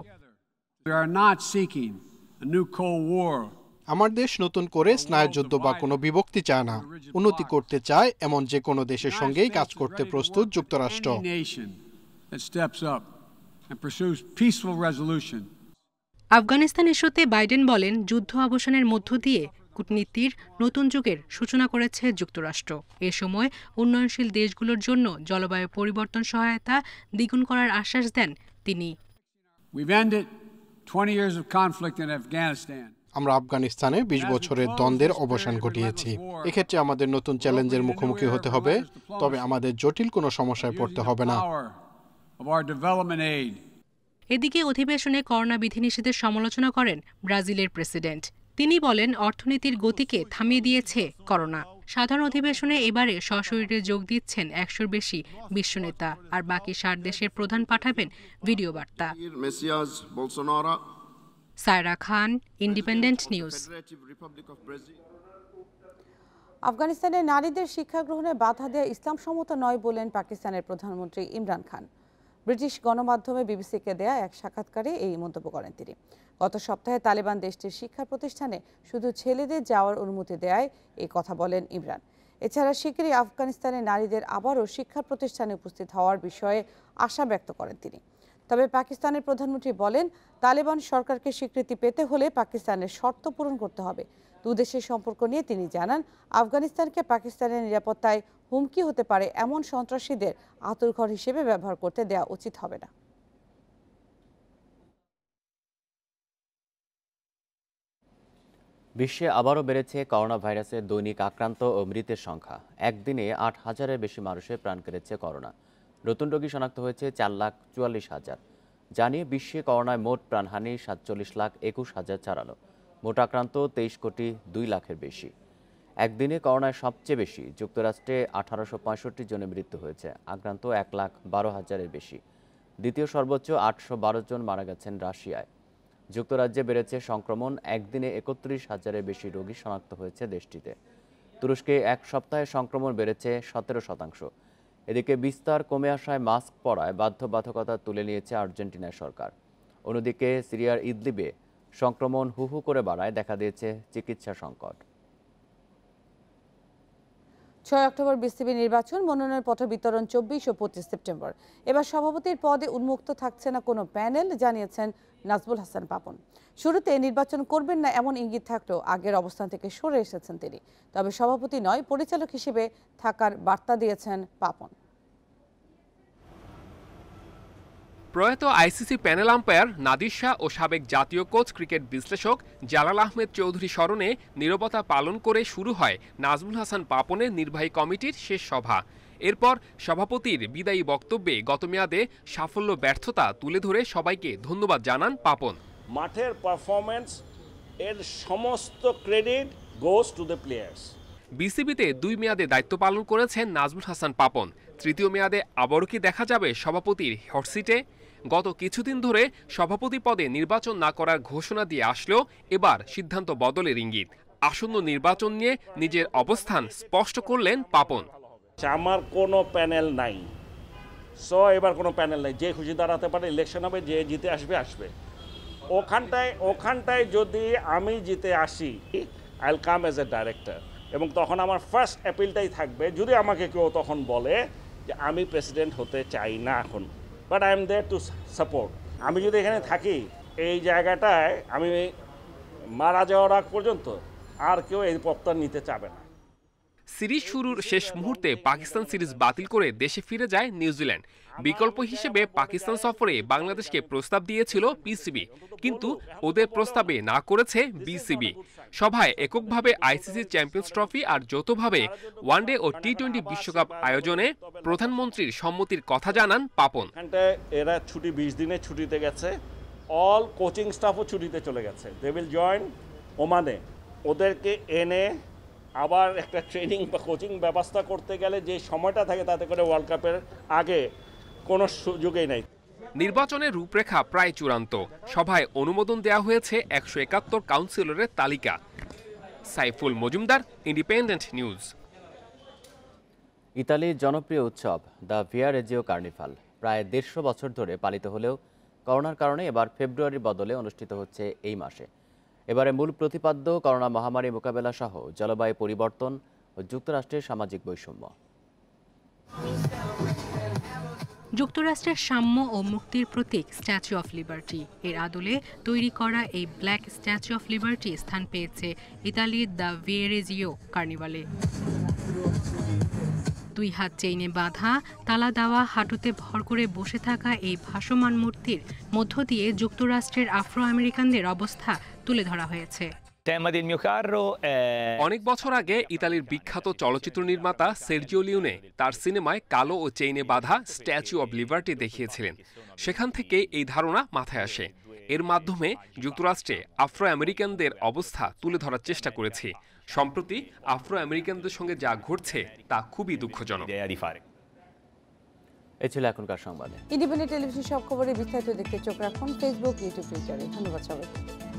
আমার দেশ নতুন করে স্নায়ুযুদ্ধ বা কোনো বিভক্তি চায় না। উন্নতি করতে চায় এমন যে কোনো দেশের সঙ্গেই কাজ করতে প্রস্তুত যুক্তরাষ্ট্র। আফগানিস্তান ইস্যুতে বাইডেন বলেন, যুদ্ধ অবসানের মধ্য দিয়ে কূটনীতির নতুন যুগের সূচনা করেছে যুক্তরাষ্ট্র। এ সময় উন্নয়নশীল দেশগুলোর জন্য জলবায়ু পরিবর্তন সহায়তা দ্বিগুণ করার আশ্বাস দেন তিনি। আমরা আফগানিস্তানে 20 বছরের দ্বন্দ্বের অবসান ঘটিয়েছি। এক্ষেত্রে আমাদের নতুন চ্যালেঞ্জের মুখোমুখি হতে হবে, তবে আমাদের জটিল কোনো সমস্যায় পড়তে হবে না। এদিকে অধিবেশনে করোনা বিধিনিষেধের সমালোচনা করেন ব্রাজিলের প্রেসিডেন্ট। তিনি বলেন, অর্থনীতির গতিকে থামিয়ে দিয়েছে করোনা। সাধারণ অধিবেশনে এবারে সশরীরে যোগ দিচ্ছেন 100-র বেশি বিশ্ব নেতা, আর বাকি 60 দেশের প্রধান পাঠাবেন ভিডিও বার্তা। সায়রা খান, ইন্ডিপেন্ডেন্ট নিউজ। আফগানিস্তানে নারীদের শিক্ষা গ্রহণে বাধা দেওয়া ইসলামসম্মত নয় বলেন পাকিস্তানের প্রধানমন্ত্রী ইমরান খান। ব্রিটিশ গণমাধ্যমে বিবিসিকে দেয়া এক সাক্ষাৎকারে এই মন্তব্য করেন তিনি। গত সপ্তাহে তালেবান দেশটির শিক্ষা প্রতিষ্ঠানে শুধু ছেলেদের যাওয়ার অনুমতি দেয়ায় এই কথা বলেন ইমরান। এছাড়া শিগগিরই আফগানিস্তানে নারীদের আবারও শিক্ষা প্রতিষ্ঠানে উপস্থিত হওয়ার বিষয়ে আশা ব্যক্ত করেন তিনি। তবে পাকিস্তানের প্রধানমন্ত্রী বলেন, তালেবান সরকারকে স্বীকৃতি পেতে হলে পাকিস্তানের শর্ত পূরণ করতে হবে। দুদেশের সম্পর্ক নিয়ে তিনি জানান, আফগানিস্তানকে পাকিস্তানের নিরাপত্তায় হুমকি হতে পারে এমন সন্ত্রাসীদের আঁতুড়ঘর হিসেবে ব্যবহার করতে দেওয়া উচিত হবে না। বিশ্বে আবারও বেড়েছে করোনা ভাইরাসের দৈনিক আক্রান্ত ও মৃতের সংখ্যা। একদিনে 8,000-এর বেশি মানুষের প্রাণ কেড়েছে করোনা। নতুন রোগী শনাক্ত হয়েছে 4,44,000। জানিয়ে বিশ্বে করোনায় মোট প্রাণহানি 47,21,000 ছাড়ালো। মোট আক্রান্ত 23,02,00,000-এর বেশি। একদিনে করোনায় সবচেয়ে বেশি যুক্তরাষ্ট্রে 1865 জনের মৃত্যু হয়েছে, আক্রান্ত 1,12,000-এর বেশি। দ্বিতীয় সর্বোচ্চ 812 জন মারা গেছেন রাশিয়ায়। যুক্তরাজ্যে বেড়েছে সংক্রমণ, একদিনে 31,000-এর বেশি রোগী শনাক্ত হয়েছে দেশটিতে। তুরস্কে এক সপ্তাহে সংক্রমণ বেড়েছে 17%। এদিকে বিস্তার কমে আসায় মাস্ক পরায় বাধ্যবাধকতা তুলে নিয়েছে আর্জেন্টিনার সরকার। অন্যদিকে সিরিয়ার ইদলিবে সংক্রমণ হু হু করে বাড়ায় দেখা দিয়েছে চিকিৎসা সংকট। 6 অক্টোবর বিসিবি নির্বাচন, মনোনয়নপত্র বিতরণ 24 ও 25 সেপ্টেম্বর। এবার সভাপতির পদে উন্মুক্ত থাকছে না কোনো প্যানেল, জানিয়েছেন নাজমুল হাসান পাপন। শুরুতে নির্বাচন করবেন না এমন ইঙ্গিত থাকলেও আগের অবস্থান থেকে সরে এসেছেন তিনি। তবে সভাপতি নয়, পরিচালক হিসেবে থাকার বার্তা দিয়েছেন পাপন। প্রয়াত ICC panel umpire Nadir Shah ও সাবেক জাতীয় কোচ ক্রিকেট বিশ্লেষক জালাল আহমেদ চৌধুরী স্মরণে নীরবতা পালন করে শুরু হয় নাজমুল হাসান পাপনের নির্বাহী কমিটির শেষ সভা। এরপর সভাপতির বিদায়ী বক্তব্যে গত মেয়াদে সাফল্য ব্যর্থতা তুলে ধরে সবাইকে ধন্যবাদ জানান পাপন। মাঠের পারফরম্যান্স এর সমস্ত credit goes to the players. বিসিবিতে 2 মেয়াদে দায়িত্ব পালন করেছেন নাজমুল হাসান পাপন। তৃতীয় মেয়াদে আবারও কি দেখা যাবে সভাপতির হটসিটে? গত কিছুদিন ধরে সভাপতি পদে নির্বাচন না করার ঘোষণা দিয়ে আসলেও এবার সিদ্ধান্ত বদলের ইঙ্গিত। আসন্ন নির্বাচন নিয়ে নিজের অবস্থান স্পষ্ট করলেন পাপন। আমার কোনো প্যানেল নাই, এবার কোনো প্যানেল নাই। যে খুশি দাঁড়াতে পারে, ইলেকশন হবে, যে জিতে আসবে আসবে। ওখানটায় যদি আমি জিতে আসি, I will come as a director, এবং তখন আমার ফার্স্ট অ্যাপিলটাই থাকবে, যদি আমাকে কেউ তখন বলে যে আমি প্রেসিডেন্ট হতে চাই না এখন, but I am there to support. আমি যদি এখানে থাকি, এই জায়গাটায় আমি মারা যাওয়ার আগ পর্যন্ত আর কেউ এই পদটা নিতে চাবে না। সিরিজ শুরুর শেষ মুহূর্তে পাকিস্তান সিরিজ বাতিল করে দেশে ফিরে যায় নিউজিল্যান্ড। বিকল্প হিসেবে পাকিস্তান সফরে বাংলাদেশকে প্রস্তাব দিয়েছিল পিসিবি, কিন্তু ওদের প্রস্তাবে না করেছে বিসিবি। সভায় এককভাবে আইসিসি চ্যাম্পিয়ন্স ট্রফি আর যৌথভাবে ওয়ানডে ও টি20 বিশ্বকাপ আয়োজনে প্রধানমন্ত্রীর সম্মতির কথা জানান পাপন। এরা ছুটি 20 দিনের ছুটিতে গেছে, অল কোচিং স্টাফও ছুটিতে চলে গেছে। দে উইল জয়েন ওমানে। ওদেরকে এনে আবার একটা ট্রেনিং বা কোচিং ব্যবস্থা করতে গেলে যে সময়টা থাকে, তাতে করে ওয়ার্ল্ড কাপের আগে কোনো সুযোগই নাই। নির্বাচনের রূপরেখা প্রায় চূড়ান্ত। সভায় অনুমোদন দেওয়া হয়েছে 171 কাউন্সিলরের তালিকা। Saiful Majumdar, independent news. ইতালির জনপ্রিয় উৎসব দ্য ভিয়ারেজিও কার্নিভাল প্রায় 150 বছর ধরে পালিত হলেও করোনার কারণে এবার ফেব্রুয়ারির বদলে অনুষ্ঠিত হচ্ছে এই মাসে। এবারে মূল প্রতিপাদ্য করোনা মহামারী মোকাবেলা সহ জলবায়ু পরিবর্তন ও যুক্তরাষ্ট্রের সামাজিক বৈষম্য। যুক্তরাষ্ট্রের সাম্য ও মুক্তির প্রতীক স্ট্যাচু অফ লিবার্টি এর আদলে তৈরি করা এই ব্ল্যাক স্ট্যাচু অফ লিবার্টি স্থান পেয়েছে ইতালির দ্য ভিয়েরেজিও কার্নিভালে। 2 হাত চেইনে বাঁধা, তালা দেওয়া, হাঁটুতে ভর করে বসে থাকা এই ভাসমান মূর্তির মধ্য দিয়ে যুক্তরাষ্ট্রের আফ্রো আমেরিকানদের অবস্থা তুলে ধরা হয়েছে। অনেক বছর আগে ইতালির বিখ্যাত চলচ্চিত্র নির্মাতা সের্জিও লিওনে তার সিনেমায় কালো ও চেইনে বাঁধা স্ট্যাচু অব লিবার্টি দেখিয়েছিলেন। সেখান থেকে এই ধারণা মাথায় আসে। এর মাধ্যমে যুক্তরাষ্ট্রে আফ্রো আমেরিকানদের অবস্থা তুলে ধরার চেষ্টা করেছি। সম্প্রতি আফ্রো আমেরিকানদের সঙ্গে যা ঘটছে তা খুবই দুঃখজনক। এই ছিল এখনকার সংবাদ। ইন্ডিপেন্ডেন্ট টেলিভিশন সব খবরে বিস্তারিত দেখতে চোখ রাখুন ফেসবুক, ইউটিউব, টুইটারে। ধন্যবাদ সবাইকে।